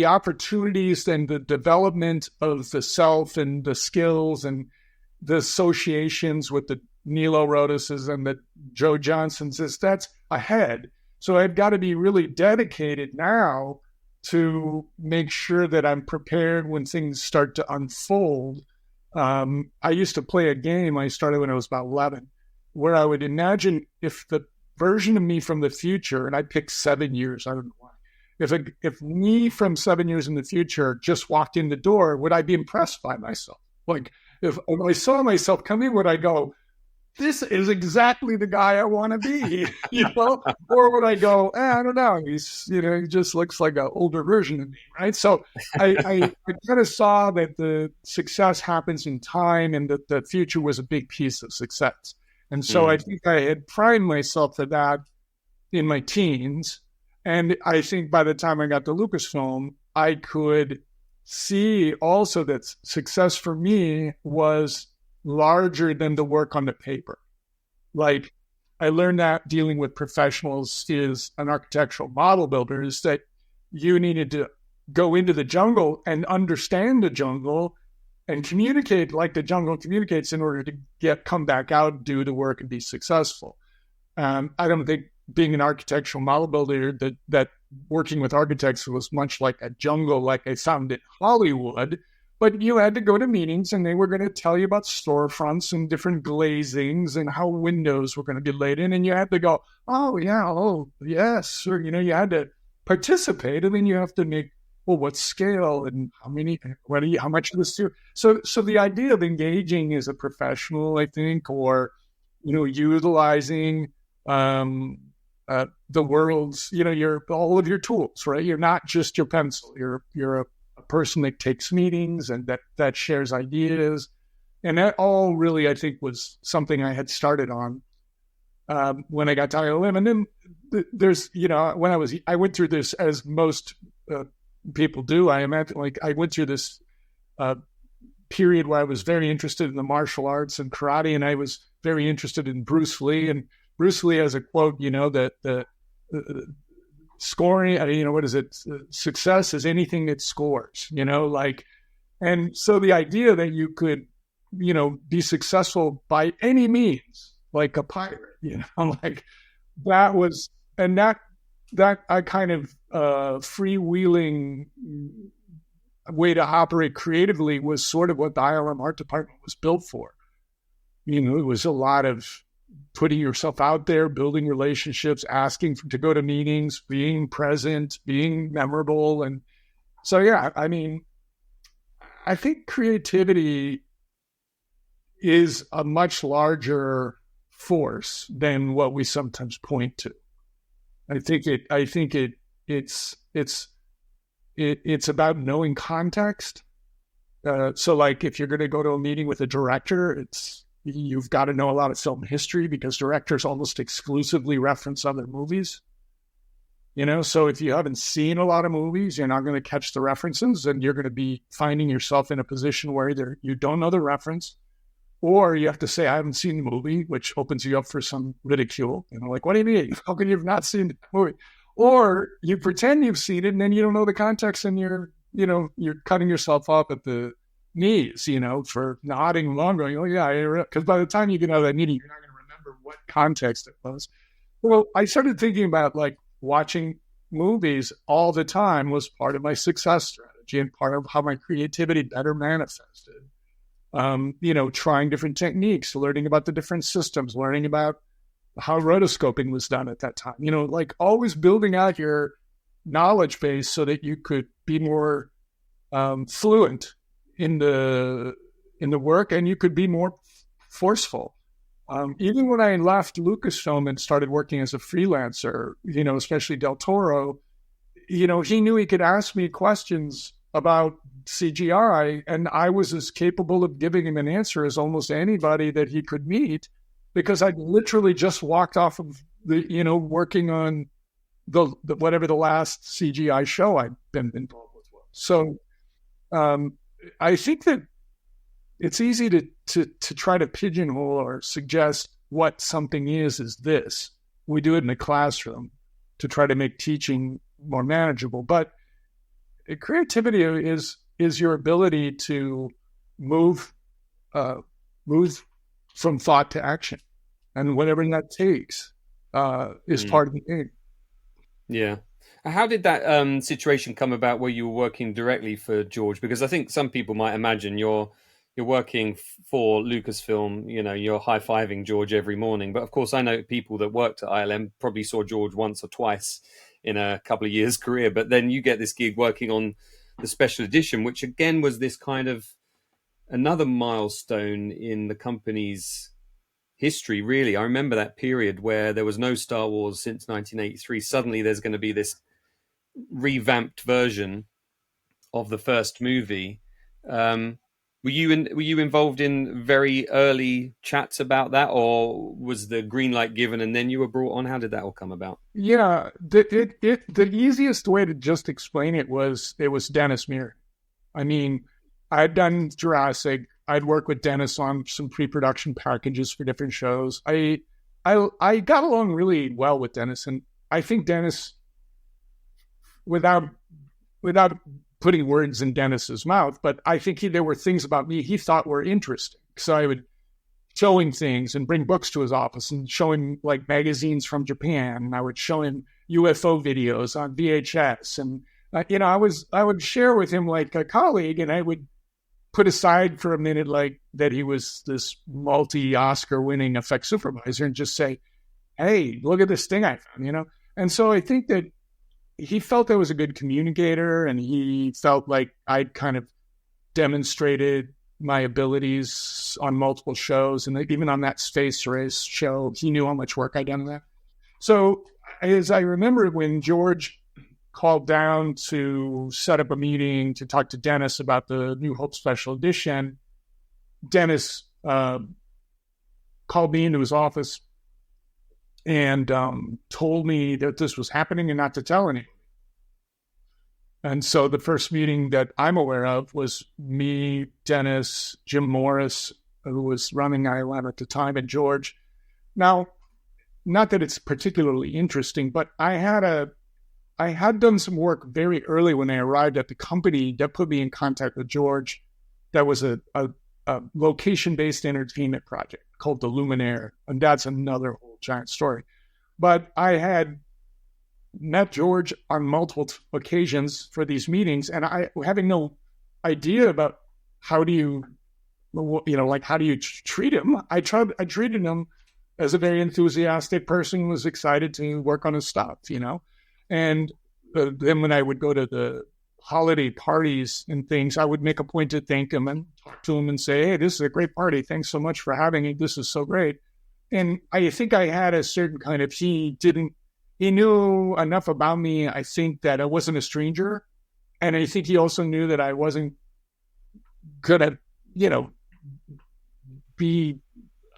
opportunities and the development of the self and the skills and the associations with the Nilo Roduses and the Joe Johnsons, that's ahead. So I've got to be really dedicated now to make sure that I'm prepared when things start to unfold. I used to play a game. I started when I was about 11, where I would imagine if the version of me from the future, and I picked 7 years, I don't know why. If me from 7 years in the future just walked in the door, would I be impressed by myself? Like if I saw myself come in, would I go, this is exactly the guy I want to be, or would I go, I don't know, he's, he just looks like an older version of me, right? So I kind of saw that the success happens in time and that the future was a big piece of success. And so I think I had primed myself for that in my teens. And I think by the time I got to Lucasfilm, I could see also that success for me was larger than the work on the paper. Like I learned that dealing with professionals is an architectural model builder is that you needed to go into the jungle and understand the jungle and communicate like the jungle communicates in order to come back out, do the work, and be successful. I don't think being an architectural model builder that working with architects was much like a jungle like I found in Hollywood, but you had to go to meetings and they were going to tell you about storefronts and different glazings and how windows were going to be laid in. And you had to go, oh, yeah, oh, yes. Or, you had to participate and then you have to make well, what scale and how many, how much of this? So the idea of engaging as a professional, I think, or, utilizing the world's, all of your tools, right? You're not just your pencil. You're a person that takes meetings and that shares ideas. And that all really, I think, was something I had started on when I got to ILM. And then there's, I went through this, as most people do. I imagine, I went through this period where I was very interested in the martial arts and karate, and I was very interested in Bruce Lee. And Bruce Lee has a quote, that the scoring, what is it? Success is anything that scores, and so the idea that you could, be successful by any means, like a pirate, like that was, and that I kind of freewheeling way to operate creatively was sort of what the ILM art department was built for. It was a lot of putting yourself out there, building relationships, asking to go to meetings, being present, being memorable. And so, yeah, I think creativity is a much larger force than what we sometimes point to. I think it's about knowing context. So like if you're going to go to a meeting with a director, you've got to know a lot of film history, because directors almost exclusively reference other movies. So if you haven't seen a lot of movies, you're not going to catch the references, and you're going to be finding yourself in a position where either you don't know the reference, or you have to say, I haven't seen the movie, which opens you up for some ridicule. Like, what do you mean? How can you have not seen the movie? Or you pretend you've seen it, and then you don't know the context, and you're cutting yourself up at the knees, for nodding along, going, oh, yeah, because by the time you get out of that meeting, you're not going to remember what context it was. Well, I started thinking about, like, watching movies all the time was part of my success strategy and part of how my creativity better manifested. Trying different techniques, learning about the different systems, learning about how rotoscoping was done at that time, like always building out your knowledge base so that you could be more fluent in the work, and you could be more forceful. Even when I left Lucasfilm and started working as a freelancer, especially Del Toro, he knew he could ask me questions about CGI, and I was as capable of giving him an answer as almost anybody that he could meet, because I'd literally just walked off of the, working on the whatever the last CGI show I'd been involved with was. So I think that it's easy to try to pigeonhole or suggest what something is this. We do it in a classroom to try to make teaching more manageable, but creativity is your ability to move from thought to action, and whatever that takes is part of the game. Yeah. How did that situation come about where you were working directly for George? Because I think some people might imagine you're working for Lucasfilm, you're high-fiving George every morning. But of course, I know people that worked at ILM probably saw George once or twice in a couple of years' career. But then you get this gig working on the special edition, which again was this kind of another milestone in the company's history, really. I remember that period where there was no Star Wars since 1983. Suddenly there's going to be this revamped version of the first movie. Were you involved in very early chats about that, or was the green light given and then you were brought on? How did that all come about? Yeah, the easiest way to just explain it was Dennis Muir. I'd done Jurassic. I'd worked with Dennis on some pre-production packages for different shows. I got along really well with Dennis, and I think Dennis, without putting words in Dennis's mouth, but I think there were things about me he thought were interesting. So I would show him things and bring books to his office and show him like magazines from Japan. And I would show him UFO videos on VHS. And, I would share with him like a colleague, and I would put aside for a minute like that he was this multi-Oscar winning effects supervisor and just say, hey, look at this thing I found, And so I think that he felt I was a good communicator, and he felt like I'd kind of demonstrated my abilities on multiple shows, and even on that space race show, he knew how much work I'd done in that. So, as I remember, when George called down to set up a meeting to talk to Dennis about the New Hope Special Edition, Dennis called me into his office and told me that this was happening and not to tell anyone. And so the first meeting that I'm aware of was me, Dennis, Jim Morris, who was running ILM at the time, and George. Now, not that it's particularly interesting, but I had done some work very early when I arrived at the company that put me in contact with George. That was a location-based entertainment project called The Luminaire, and that's another whole giant story. But I had met George on multiple occasions for these meetings, and I, having no idea about how do you treat him, I treated him as a very enthusiastic person who was excited to work on his stuff, and then when I would go to the holiday parties and things, I would make a point to thank him and talk to him and say, "Hey, this is a great party. Thanks so much for having me. This is so great." And I think I had a certain kind of, he knew enough about me, I think, that I wasn't a stranger. And I think he also knew that I wasn't going to, be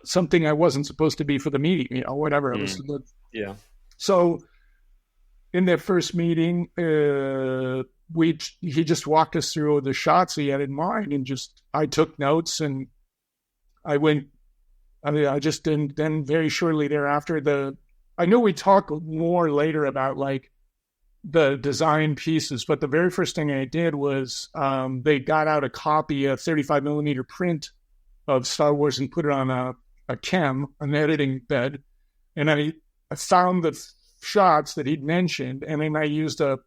something I wasn't supposed to be for the meeting, whatever it was. Yeah. So in that first meeting, he just walked us through the shots he had in mind, and I took notes, and I just didn't. Then very shortly thereafter, I know we talk more later about like the design pieces, but the very first thing I did was they got out a copy, a 35 millimeter print of Star Wars, and put it on an editing bed, and I found the shots that he'd mentioned, and then I used a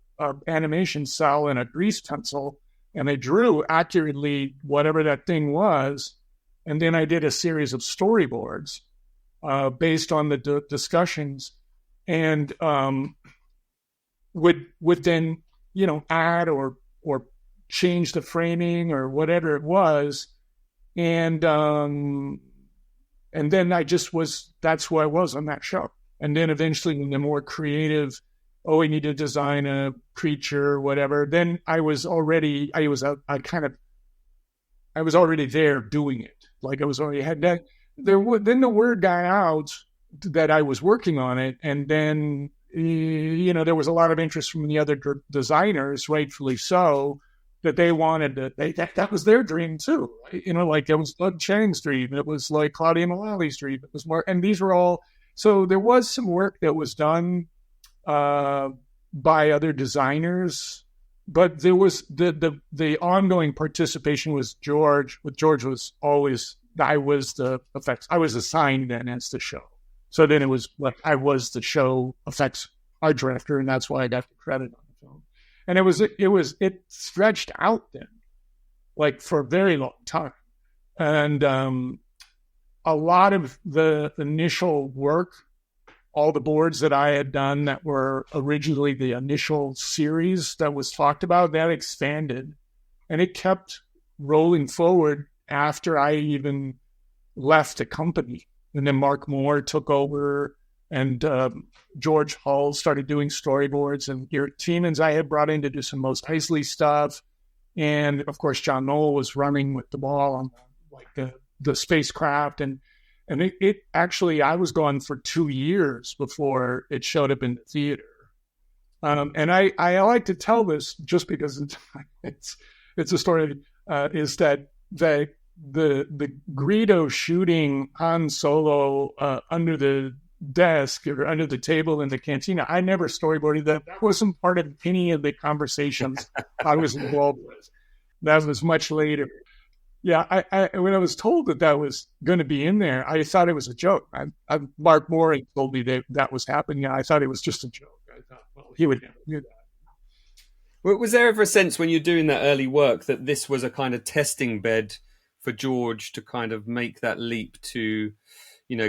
animation cell and a grease pencil, and I drew accurately whatever that thing was, and then I did a series of storyboards based on the discussions, and would then add or change the framing or whatever it was, and then that's who I was on that show. And then eventually, when the more creative, we need to design a creature, whatever, then I was already there doing it. Like I was already had that. Then the word got out that I was working on it, and then there was a lot of interest from the other designers, rightfully so, that they wanted that was their dream too. Right? Like it was Doug Chang's dream, it was like Claudia Mullally's dream, it was more, and these were all. So there was some work that was done by other designers, but there was the ongoing participation was George. With George was always, I was the effects. I was assigned then as the show. So then it was like I was the show effects art director, and that's why I got the credit on the film. And it stretched out then, like for a very long time, and a lot of the initial work, all the boards that I had done that were originally the initial series that was talked about, that expanded, and it kept rolling forward after I even left the company. And then Mark Moore took over, and George Hull started doing storyboards, and Garrett Tiemens I had brought in to do some Most Eisley stuff. And of course, John Knoll was running with the ball on the spacecraft. And it actually, I was gone for 2 years before it showed up in the theater. And I like to tell this just because it's a story, is that the Greedo shooting Han Solo under the desk or under the table in the cantina, I never storyboarded that. That wasn't part of any of the conversations I was involved with. That was much later. Yeah, I when I was told that was going to be in there, I thought it was a joke. Mark Moore told me that was happening. I thought it was just a joke. I thought, well, he would never do that. Was there ever a sense when you're doing that early work that this was a kind of testing bed for George to kind of make that leap to,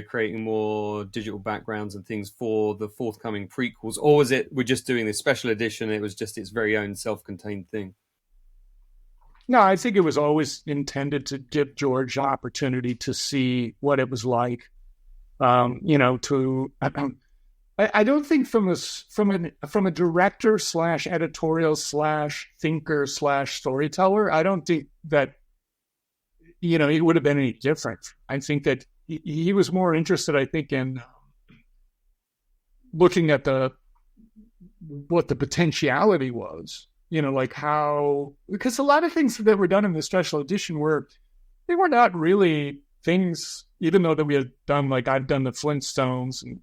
creating more digital backgrounds and things for the forthcoming prequels, or was it we're just doing this special edition? It was just its very own self-contained thing. No, I think it was always intended to give George an opportunity to see what it was like. I don't think from a director / editorial / thinker / storyteller, I don't think that it would have been any different. I think that he was more interested, I think, in looking at what the potentiality was. Like how, because a lot of things that were done in the special edition they were not really things, even though that we had done, like I've done the Flintstones and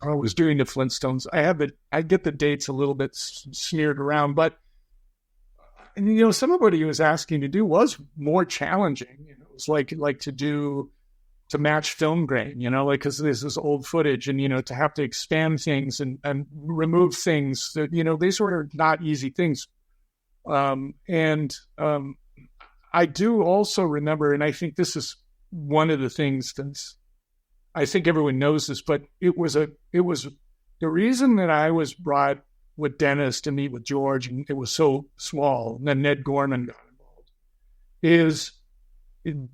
I was doing the Flintstones. I get the dates a little bit smeared around, but some of what he was asking to do was more challenging. It was like to match film grain, because this is old footage, and to have to expand things and remove things that these were not easy things. I do also remember, and I think this is one of the things that I think everyone knows this, but it was the reason that I was brought with Dennis to meet with George, and it was so small, and then Ned Gorman got involved,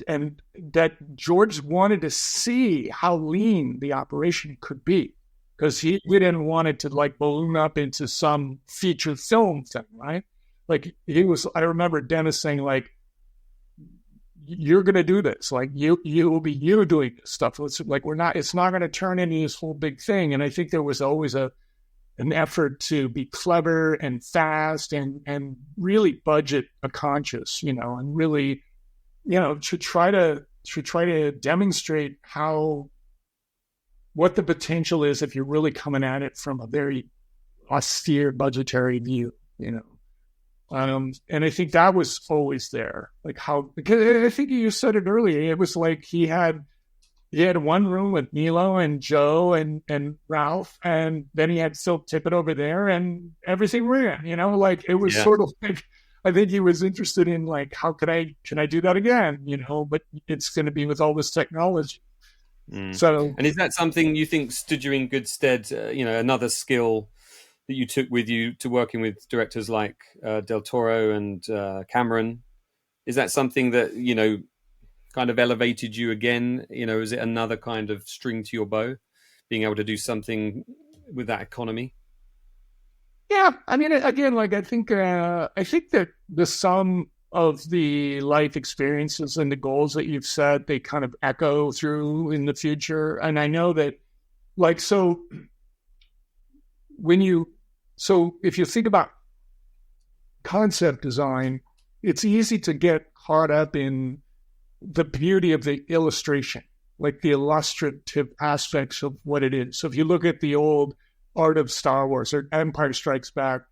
and that George wanted to see how lean the operation could be, because we didn't want it to like balloon up into some feature film thing, right? Like I remember Dennis saying, like, you're going to do this. Like you will be doing this stuff. It's like it's not going to turn into this whole big thing. And I think there was always an effort to be clever and fast and really budget conscious, and really, to try to demonstrate what the potential is if you're really coming at it from a very austere budgetary view, and I think that was always there. Like because I think you said it earlier, it was like he had one room with Milo and Joe and Ralph, and then he had Phil Tippett over there, and everything ran, like it was sort of like, I think he was interested in like, how can I do that again? But it's going to be with all this technology. So, and is that something you think stood you in good stead? Another skill that you took with you to working with directors like Del Toro and Cameron. Is that something that, kind of elevated you again? Is it another kind of string to your bow, being able to do something with that economy? Yeah. I mean, again, like, I think that the sum of the life experiences and the goals that you've set, they kind of echo through in the future. And I know that, like, so if you think about concept design, it's easy to get caught up in the beauty of the illustration, like the illustrative aspects of what it is. So if you look at the old art of Star Wars or Empire Strikes Back,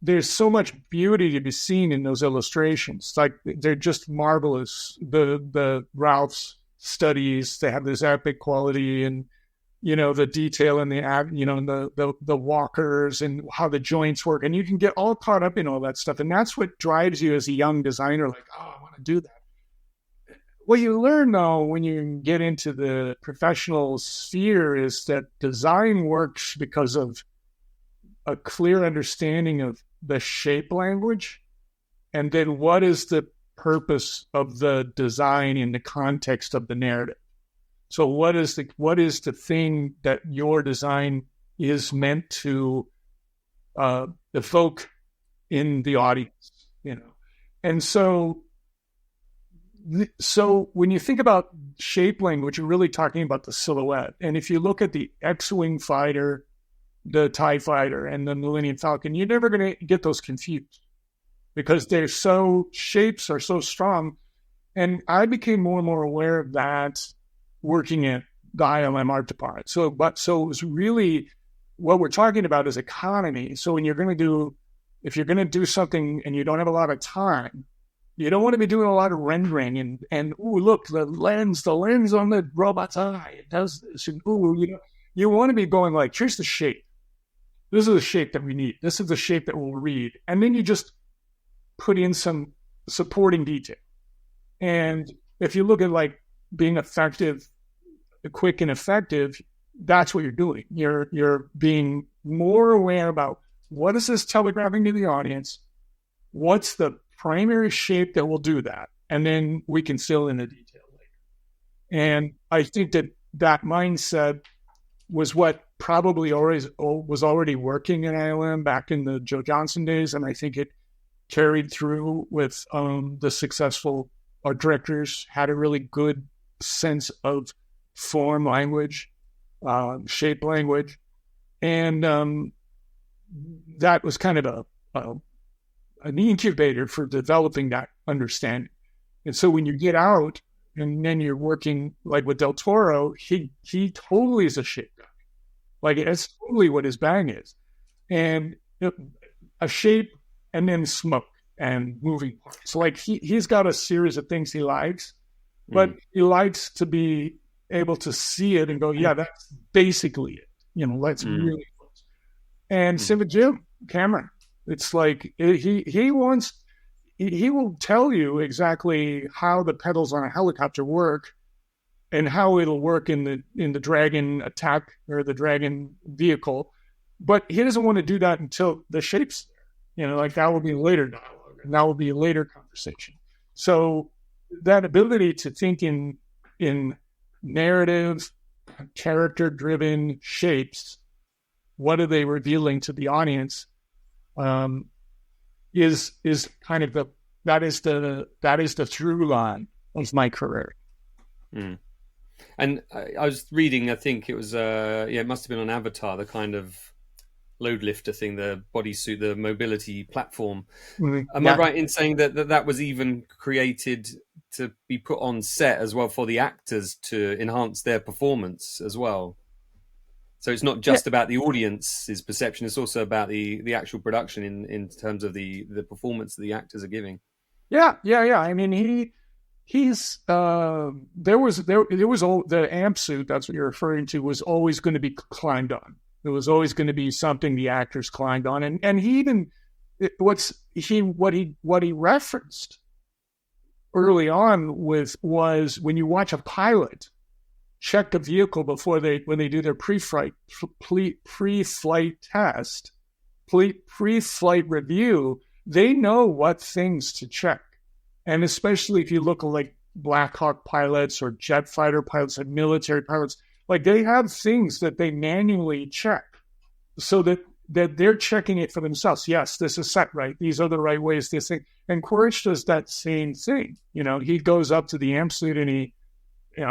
there's so much beauty to be seen in those illustrations. Like, they're just marvelous. The Ralph's studies, they have this epic quality, and the detail and the walkers and how the joints work, and you can get all caught up in all that stuff, and that's what drives you as a young designer. Like, oh, I want to do that. What you learn, though, when you get into the professional sphere is that design works because of a clear understanding of the shape language, and then what is the purpose of the design in the context of the narrative. So what is the thing that your design is meant to evoke in the audience, And so when you think about shape language, you're really talking about the silhouette. And if you look at the X-Wing fighter, the TIE fighter, and the Millennium Falcon, you're never going to get those confused because shapes are so strong. And I became more and more aware of that working at the ILM art department. So it was really, what we're talking about is economy. So when if you're going to do something and you don't have a lot of time, you don't want to be doing a lot of rendering and look, the lens on the robot's eye, it does this, and you want to be going like, here's the shape. This is the shape that we need. This is the shape that we'll read. And then you just put in some supporting detail. And if you look at like being effective quick and effective, that's what you're doing. You're being more aware about what is this telegraphing to the audience, what's the primary shape that will do that, and then we can fill in the detail later. And I think that mindset was what probably always was already working in ILM back in the Joe Johnson days, and I think it carried through with the successful art directors, had a really good sense of form language, shape language, and that was kind of an incubator for developing that understanding. And so when you get out and then you're working like with Del Toro, he totally is a shape guy. Like that's totally what his bang is. And a shape and then smoke and moving parts. So like he's got a series of things he likes, but he likes to be able to see it and go, yeah, that's basically it. That's really close. And same with Jim Cameron. It's like he will tell you exactly how the pedals on a helicopter work and how it'll work in the Dragon attack or the Dragon vehicle, but he doesn't want to do that until the shape's there. Like that will be later dialogue and that will be a later conversation. So that ability to think in narrative, character-driven shapes, what are they revealing to the audience? Is kind of that is the through line of my career. And I was reading, I think it was it must have been on Avatar, the kind of load lifter thing, the bodysuit, the mobility platform. Am I right in saying that was even created to be put on set as well for the actors to enhance their performance as well? So it's not just about the audience's perception; it's also about the actual production in terms of the performance that the actors are giving. Yeah. I mean, he's there was the amp suit, that's what you're referring to, was always going to be climbed on. It was always going to be something the actors climbed on, and he even what he referenced early on was when you watch a pilot check the vehicle before when they do their pre-flight test, pre-flight review, they know what things to check. And especially if you look at like Black Hawk pilots or jet fighter pilots and military pilots, like they have things that they manually check so that they're checking it for themselves. Yes, this is set right. These are the right ways, this thing. And Quaritch does that same thing. He goes up to the amp suit and he,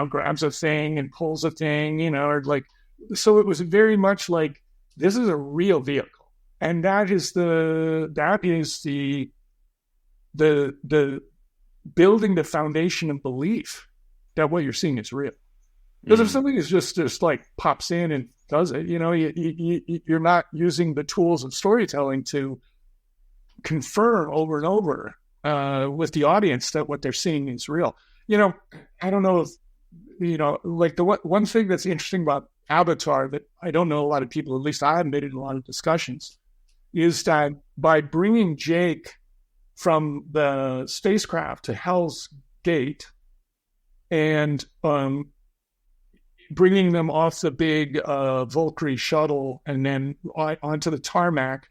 grabs a thing and pulls a thing, or like, so it was very much like, this is a real vehicle. And that is the building the foundation of belief that what you're seeing is real. Because if something is just like pops in and does it, you're not using the tools of storytelling to confirm over and over with the audience that what they're seeing is real. I don't know if, like the one thing that's interesting about Avatar that I don't know a lot of people, at least I haven't been in a lot of discussions, is that by bringing Jake from the spacecraft to Hell's Gate and bringing them off the big Valkyrie shuttle and then onto the tarmac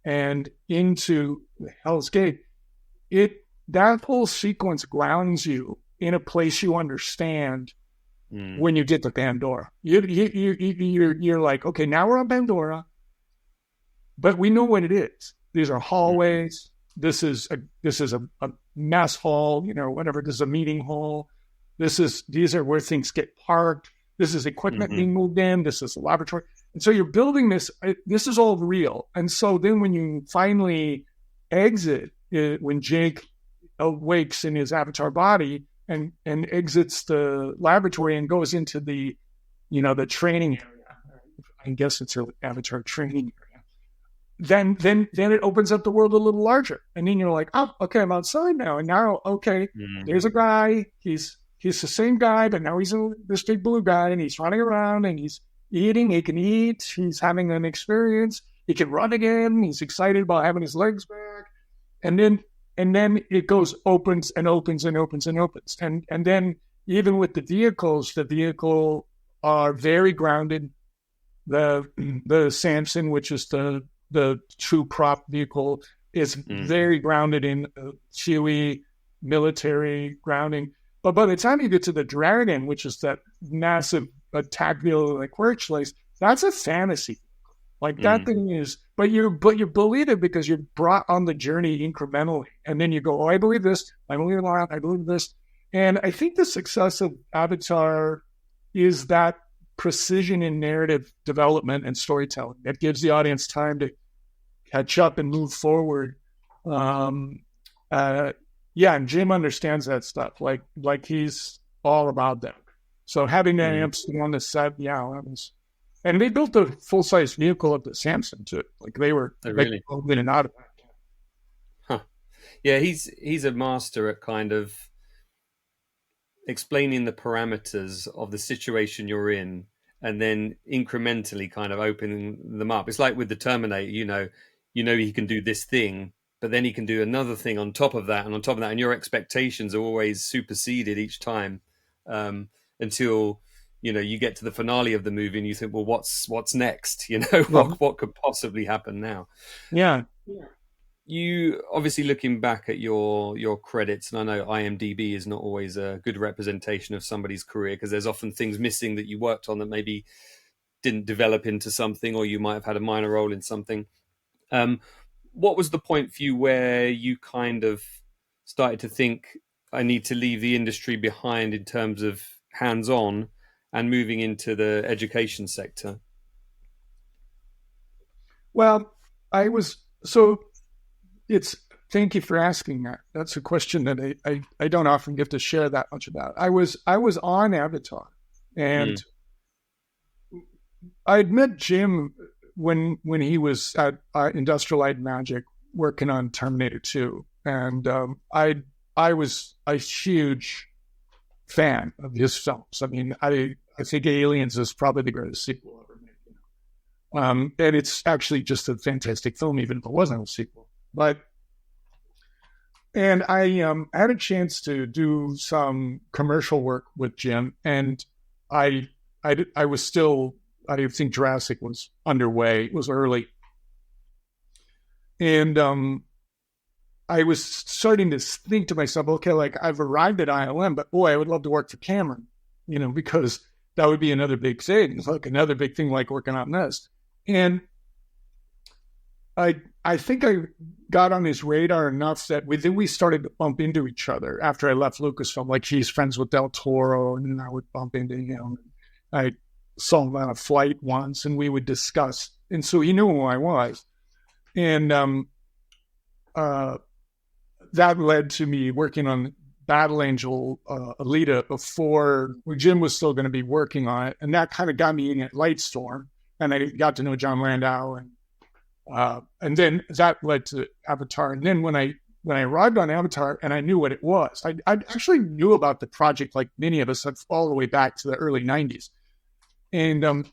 and into Hell's Gate, that whole sequence grounds you in a place you understand when you get to Pandora. You're like, okay, now we're on Pandora, but we know what it is. These are hallways. This is a mess hall, whatever. This is a meeting hall. These are where things get parked. This is equipment being moved in. This is a laboratory. And so you're building this. This is all real. And so then when you finally exit, when Jake awakes in his avatar body and exits the laboratory and goes into the training area, I guess it's an avatar training area, then it opens up the world a little larger. And then you're like, oh, okay, I'm outside now. And now, okay, there's a guy. He's the same guy, but now he's this big blue guy, and he's running around, and he's eating. He can eat. He's having an experience. He can run again. He's excited about having his legs back. And then it opens and opens and opens and opens. And then even with the vehicles, the vehicle are very grounded. The Samson, which is the true prop vehicle, is very grounded in Huey military grounding. But by the time you get to the Dragon, which is that massive attack vehicle like Quirchlace, that's a fantasy. Like that thing is, but you believe it because you're brought on the journey incrementally, and then you go, oh, I believe this, I believe that, I believe this, and I think the success of Avatar is that precision in narrative development and storytelling that gives the audience time to catch up and move forward. And Jim understands that stuff. Like he's all about that. So having the amps on the set, that was. And they built a full-size vehicle of the Samson too. Like they were really in and out of that. Huh. Yeah, he's a master at kind of explaining the parameters of the situation you're in, and then incrementally kind of opening them up. It's like with the Terminator, you know he can do this thing, but then he can do another thing on top of that, and on top of that, and your expectations are always superseded each time, until you get to the finale of the movie and you think, well, what's next? What could possibly happen now? Yeah. You obviously, looking back at your credits, and I know IMDb is not always a good representation of somebody's career because there's often things missing that you worked on that maybe didn't develop into something, or you might have had a minor role in something. What was the point for you where you kind of started to think, I need to leave the industry behind in terms of hands-on and moving into the education sector? Well, thank you for asking that. That's a question that I don't often get to share that much about. I was on Avatar, and I'd met Jim when he was at Industrial Light and Magic working on Terminator 2, and I was a huge fan of his films. I mean, I think Aliens is probably the greatest sequel ever made. And it's actually just a fantastic film, even if it wasn't a sequel. And I had a chance to do some commercial work with Jim, and I was still, I think Jurassic was underway. It was early. And I was starting to think to myself, okay, like I've arrived at ILM, but boy, I would love to work for Cameron, because that would be another big thing. It's like another big thing, like working on this. And I think I got on his radar enough that we started to bump into each other after I left Lucasfilm. Like he's friends with Del Toro, and then I would bump into him. I saw him on a flight once, and we would discuss. And so he knew who I was. And that led to me working on Battle Angel Alita before Jim was still going to be working on it. And that kind of got me in at Lightstorm. And I got to know John Landau, and then that led to Avatar. And then when I arrived on Avatar and I knew what it was, I actually knew about the project like many of us all the way back to the early 90s. And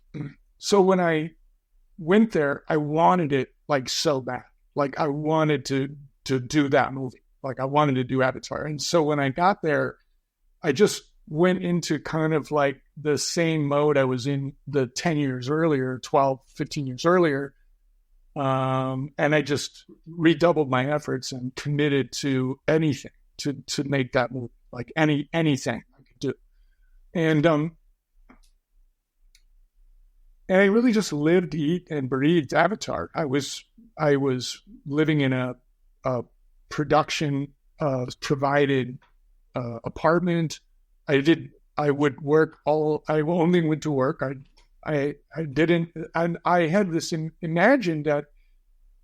so when I went there, I wanted it like so bad. Like I wanted to do that movie. Like I wanted to do Avatar. And so when I got there, I just went into kind of like the same mode I was in the 10 years earlier, 12, 15 years earlier. And I just redoubled my efforts and committed to anything to make that movie, like anything I could do. And I really just lived, eat, and breathed Avatar. I was living in a production provided apartment. I would work I only went to work. I didn't, and I had this imagined that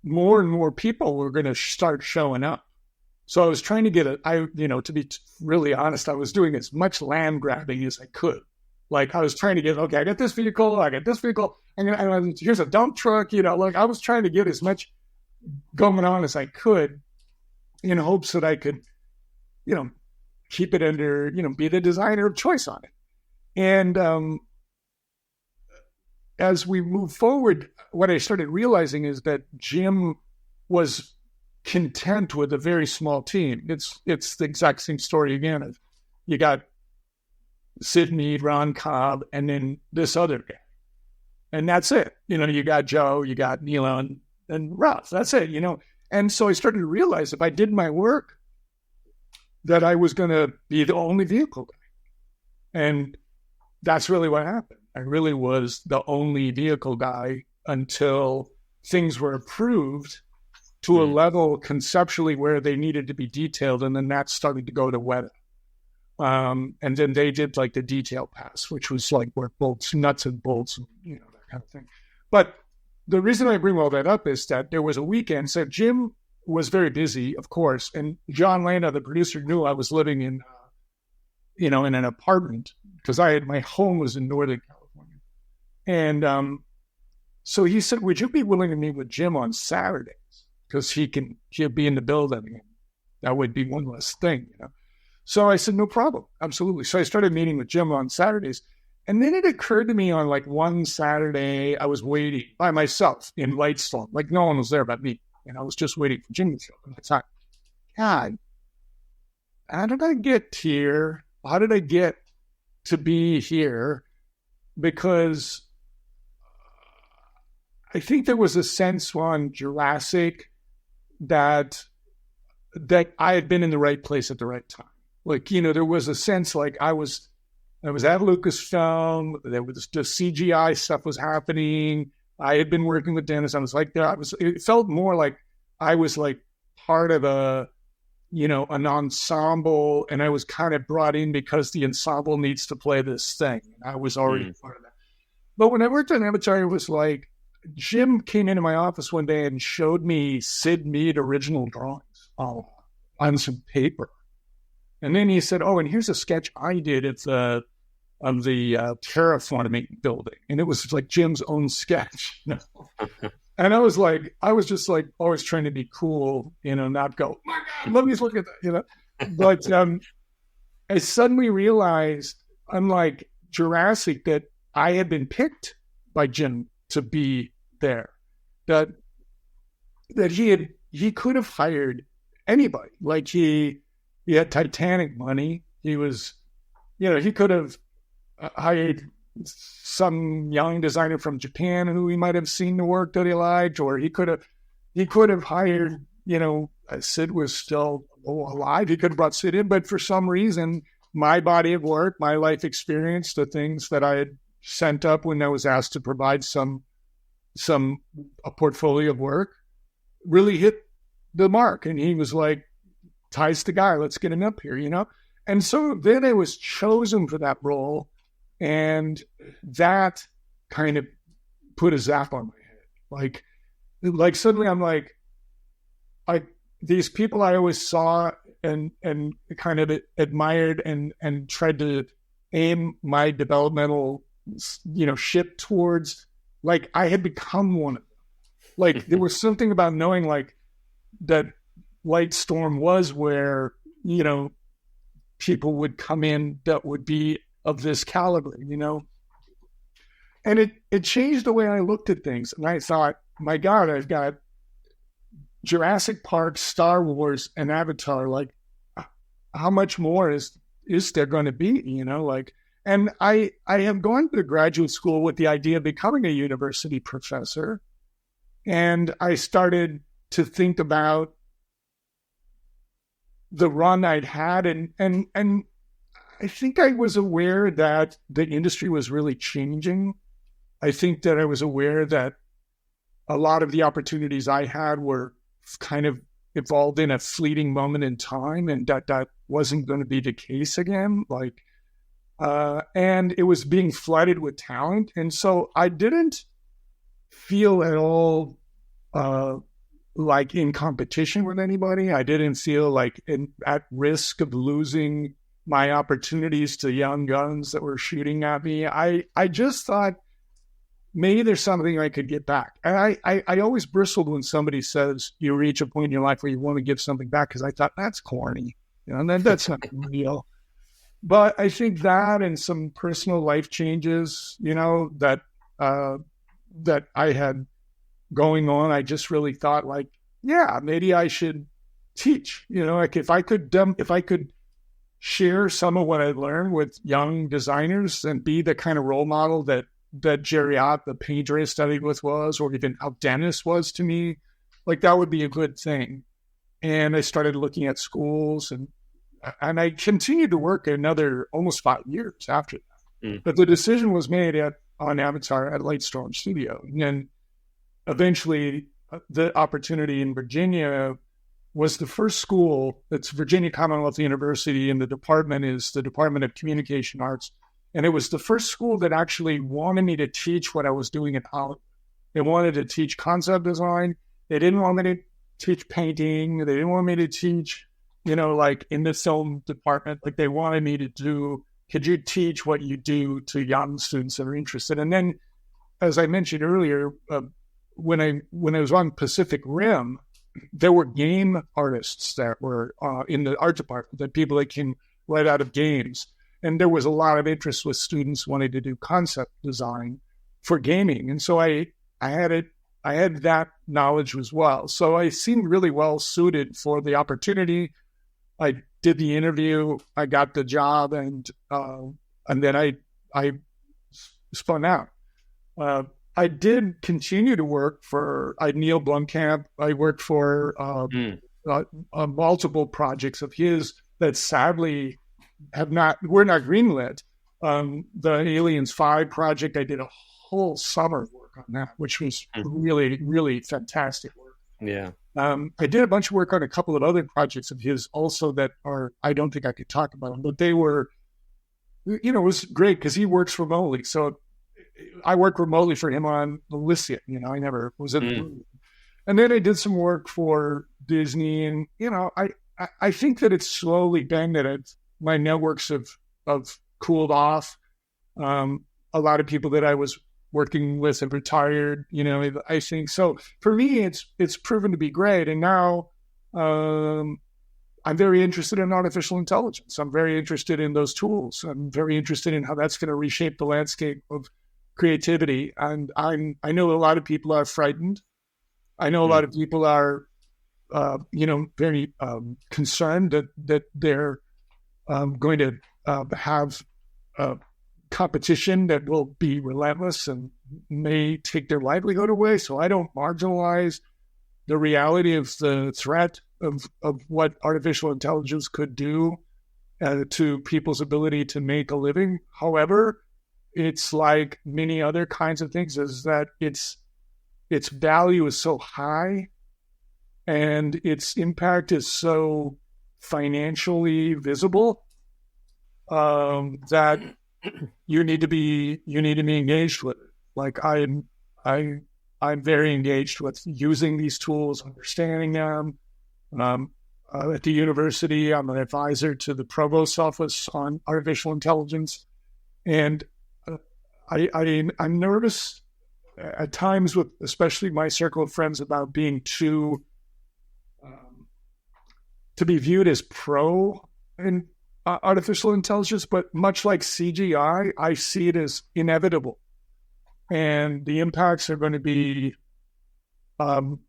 more and more people were going to start showing up. So I was trying to get to be really honest, I was doing as much land grabbing as I could. Like I was trying to get, okay, I got this vehicle, and here's a dump truck, like I was trying to get as much going on as I could in hopes that I could, keep it under, be the designer of choice on it. And as we move forward, what I started realizing is that Jim was content with a very small team. It's the exact same story again. You got Sid Mead, Ron Cobb, and then this other guy. And that's it. You got Joe, you got Neil and Ralph. That's it, And so I started to realize if I did my work, that I was going to be the only vehicle guy. And that's really what happened. I really was the only vehicle guy until things were approved to a level conceptually where they needed to be detailed. And then that started to go to Weta. And then they did like the detail pass, which was like where bolts, nuts and bolts, that kind of thing. But the reason I bring all that up is that there was a weekend. So Jim was very busy, of course. And John Landa, the producer, knew I was living in, in an apartment because my home was in Northern California. And so he said, would you be willing to meet with Jim on Saturdays? Because he'll be in the building. And that would be one less thing, So I said, no problem. Absolutely. So I started meeting with Jim on Saturdays. And then it occurred to me on like one Saturday, I was waiting by myself in Lightstorm. Like no one was there but me. And I was just waiting for Jim to show up. And I thought, God, how did I get here? How did I get to be here? Because I think there was a sense on Jurassic that I had been in the right place at the right time. Like, there was a sense like I was at Lucasfilm, there was the CGI stuff was happening. I had been working with Dennis. I was like there. It felt more like I was like part of an ensemble, and I was kind of brought in because the ensemble needs to play this thing. And I was already part of that. But when I worked on Avatar, it was like Jim came into my office one day and showed me Sid Mead original drawings on some paper. And then he said, oh, and here's a sketch I did of the terraforming building. And it was like Jim's own sketch. And I was just like always trying to be cool, not go, oh my God, let me look at that, But I suddenly realized, unlike Jurassic, that I had been picked by Jim to be there. That he could have hired anybody. Like he had Titanic money. He was, he could have hired some young designer from Japan who he might have seen the work that he liked, or he could have hired, Sid was still alive. He could have brought Sid in, but for some reason, my body of work, my life experience, the things that I had sent up when I was asked to provide a portfolio of work really hit the mark. And he was like, Ty's the guy, let's get him up here, And so then I was chosen for that role. And that kind of put a zap on my head. Like suddenly I'm like, these people I always saw and kind of admired and tried to aim my developmental, ship towards, like I had become one of them. Like there was something about knowing like that Lightstorm was where, people would come in that would be of this caliber, And it changed the way I looked at things. And I thought, my God, I've got Jurassic Park, Star Wars, and Avatar. Like, how much more is there going to be, And I have gone to graduate school with the idea of becoming a university professor. And I started to think about the run I'd had, and I think I was aware that the industry was really changing. I think that I was aware that a lot of the opportunities I had were kind of evolved in a fleeting moment in time, and that wasn't going to be the case again. And it was being flooded with talent. And so I didn't feel at all like in competition with anybody. I didn't feel like at risk of losing my opportunities to young guns that were shooting at me. I just thought maybe there's something I could get back. And I always bristled when somebody says you reach a point in your life where you want to give something back, because I thought that's corny. That's not real. But I think that and some personal life changes, that I had going on, I just really thought maybe I should teach, if I could share some of what I learned with young designers and be the kind of role model that Jerry Ott, the painter I studied with, was, or even how Dennis was to me. Like that would be a good thing. And I started looking at schools, and I continued to work another almost 5 years after that. But the decision was made on Avatar at Lightstorm Studio. And then eventually the opportunity in Virginia was the first school. It's Virginia Commonwealth University, and the department is the Department of Communication Arts. And it was the first school that actually wanted me to teach what I was doing at Hollywood. They wanted to teach concept design. They didn't want me to teach painting. They didn't want me to teach, like in the film department. Like they wanted me to do, could you teach what you do to young students that are interested? And then, as I mentioned earlier, when I was on Pacific Rim, there were game artists that were in the art department, that people that came right out of games. And there was a lot of interest with students wanting to do concept design for gaming. And so I had that knowledge as well. So I seemed really well suited for the opportunity. I did the interview, I got the job, and then I spun out. I did continue to work for Neil Blomkamp. I worked for multiple projects of his that sadly were not greenlit. The Aliens 5 project, I did a whole summer work on that, which was really, really fantastic work. Yeah. I did a bunch of work on a couple of other projects of his also that I don't think I could talk about them, but they were, it was great because he works remotely. So I worked remotely for him on Elysium. I never was in the room. And then I did some work for Disney, and I think that it's slowly been that my networks have cooled off. A lot of people that I was working with have retired. I think so. For me, it's proven to be great. And now I'm very interested in artificial intelligence. I'm very interested in those tools. I'm very interested in how that's going to reshape the landscape of creativity. And I know a lot of people are frightened. I know a lot of people are, very concerned that they're going to have competition that will be relentless and may take their livelihood away. So I don't marginalize the reality of the threat of what artificial intelligence could do to people's ability to make a living. However, it's like many other kinds of things, is that its value is so high and its impact is so financially visible that you need to be engaged with it. Like I'm very engaged with using these tools, understanding them. At the university, I'm an advisor to the provost's office on artificial intelligence, and I'm nervous at times with especially my circle of friends about being too to be viewed as pro in artificial intelligence, but much like CGI, I see it as inevitable, and the impacts are going to be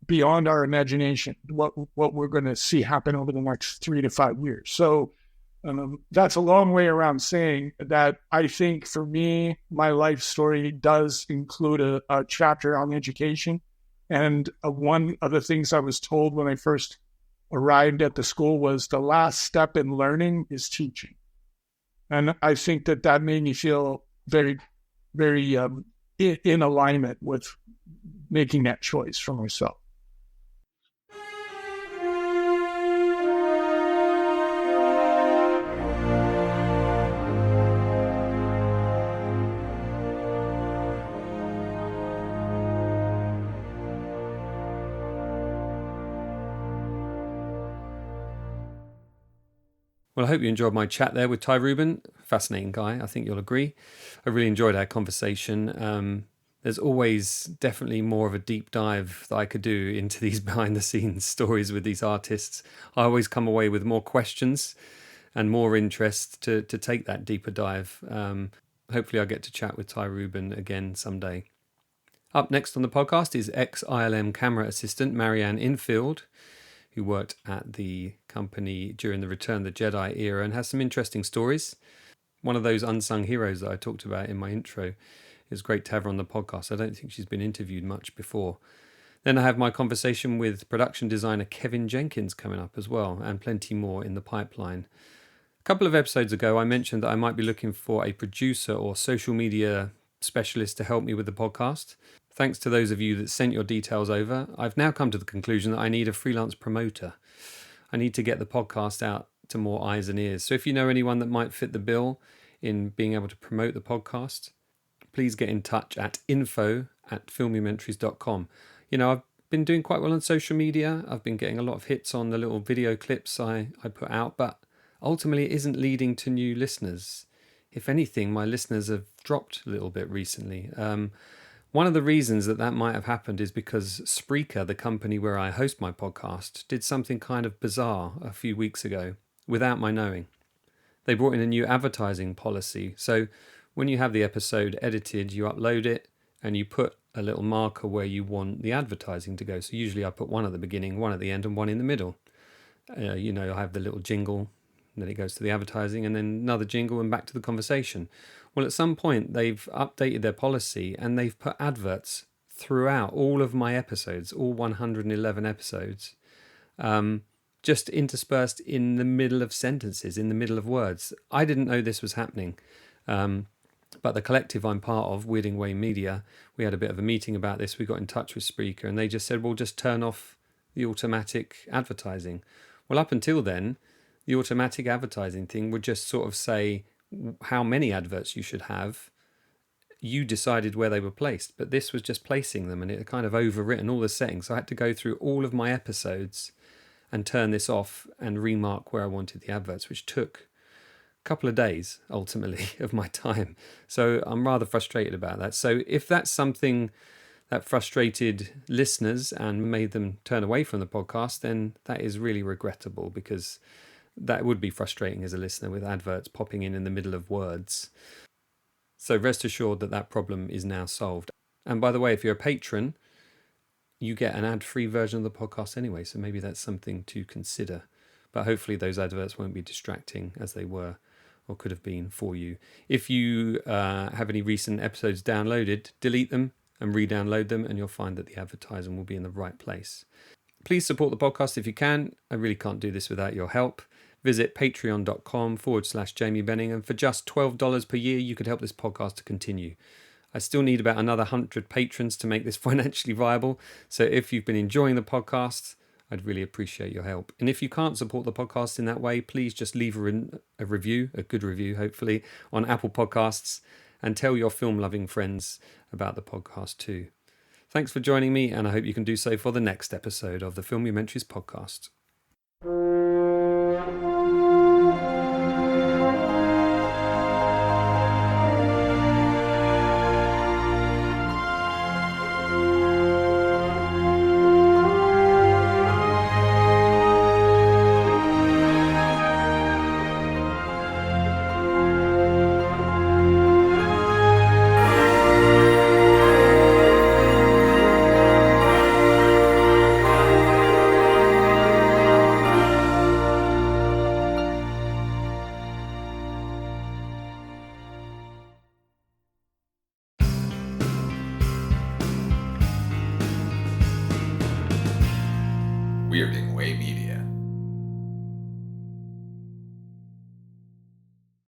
beyond our imagination. What we're going to see happen over the next 3 to 5 years. So that's a long way around saying that I think for me, my life story does include a chapter on education. And one of the things I was told when I first arrived at the school was the last step in learning is teaching. And I think that made me feel very, very in alignment with making that choice for myself. Well, I hope you enjoyed my chat there with TyRuben. Fascinating guy, I think you'll agree. I really enjoyed our conversation. There's always definitely more of a deep dive that I could do into these behind-the-scenes stories with these artists. I always come away with more questions and more interest to take that deeper dive. Hopefully I'll get to chat with TyRuben again someday. Up next on the podcast is ex-ILM camera assistant Marianne Infield, who worked at the company during the Return of the Jedi era and has some interesting stories. One of those unsung heroes that I talked about in my intro. It's great to have her on the podcast. I don't think she's been interviewed much before. Then I have my conversation with production designer Kevin Jenkins coming up as well, and plenty more in the pipeline. A couple of episodes ago, I mentioned that I might be looking for a producer or social media specialist to help me with the podcast. Thanks to those of you that sent your details over, I've now come to the conclusion that I need a freelance promoter. I need to get the podcast out to more eyes and ears. So if you know anyone that might fit the bill in being able to promote the podcast, please get in touch at info@filmumentaries.com. I've been doing quite well on social media. I've been getting a lot of hits on the little video clips I put out, but ultimately it isn't leading to new listeners. If anything, my listeners have dropped a little bit recently. One of the reasons that might have happened is because Spreaker, the company where I host my podcast, did something kind of bizarre a few weeks ago without my knowing. They brought in a new advertising policy. So when you have the episode edited, you upload it and you put a little marker where you want the advertising to go. So usually I put one at the beginning, one at the end, and one in the middle. I have the little jingle, and then it goes to the advertising, and then another jingle and back to the conversation. Well, at some point, they've updated their policy and they've put adverts throughout all of my episodes, all 111 episodes, just interspersed in the middle of sentences, in the middle of words. I didn't know this was happening. But the collective I'm part of, Weirding Way Media, we had a bit of a meeting about this. We got in touch with Spreaker and they just said, well, just turn off the automatic advertising. Well, up until then, the automatic advertising thing would just sort of say how many adverts you should have. You decided where they were placed, but this was just placing them, and it had kind of overwritten all the settings. So I had to go through all of my episodes and turn this off and remark where I wanted the adverts, which took couple of days ultimately of my time. So I'm rather frustrated about that. So if that's something that frustrated listeners and made them turn away from the podcast, then that is really regrettable, because that would be frustrating as a listener with adverts popping in the middle of words. So rest assured that problem is now solved. And by the way, if you're a patron, you get an ad-free version of the podcast anyway, so maybe that's something to consider. But hopefully those adverts won't be distracting as they were or could have been for you. If you have any recent episodes downloaded, delete them and re-download them, and you'll find that the advertising will be in the right place. Please support the podcast if you can. I really can't do this without your help. Visit patreon.com/Jamie Benning, and for just $12 per year, you could help this podcast to continue. I still need about another 100 patrons to make this financially viable. So if you've been enjoying the podcast, I'd really appreciate your help. And if you can't support the podcast in that way, please just leave a review, a good review, hopefully, on Apple Podcasts, and tell your film-loving friends about the podcast too. Thanks for joining me, and I hope you can do so for the next episode of the Filmumentaries podcast. Weirding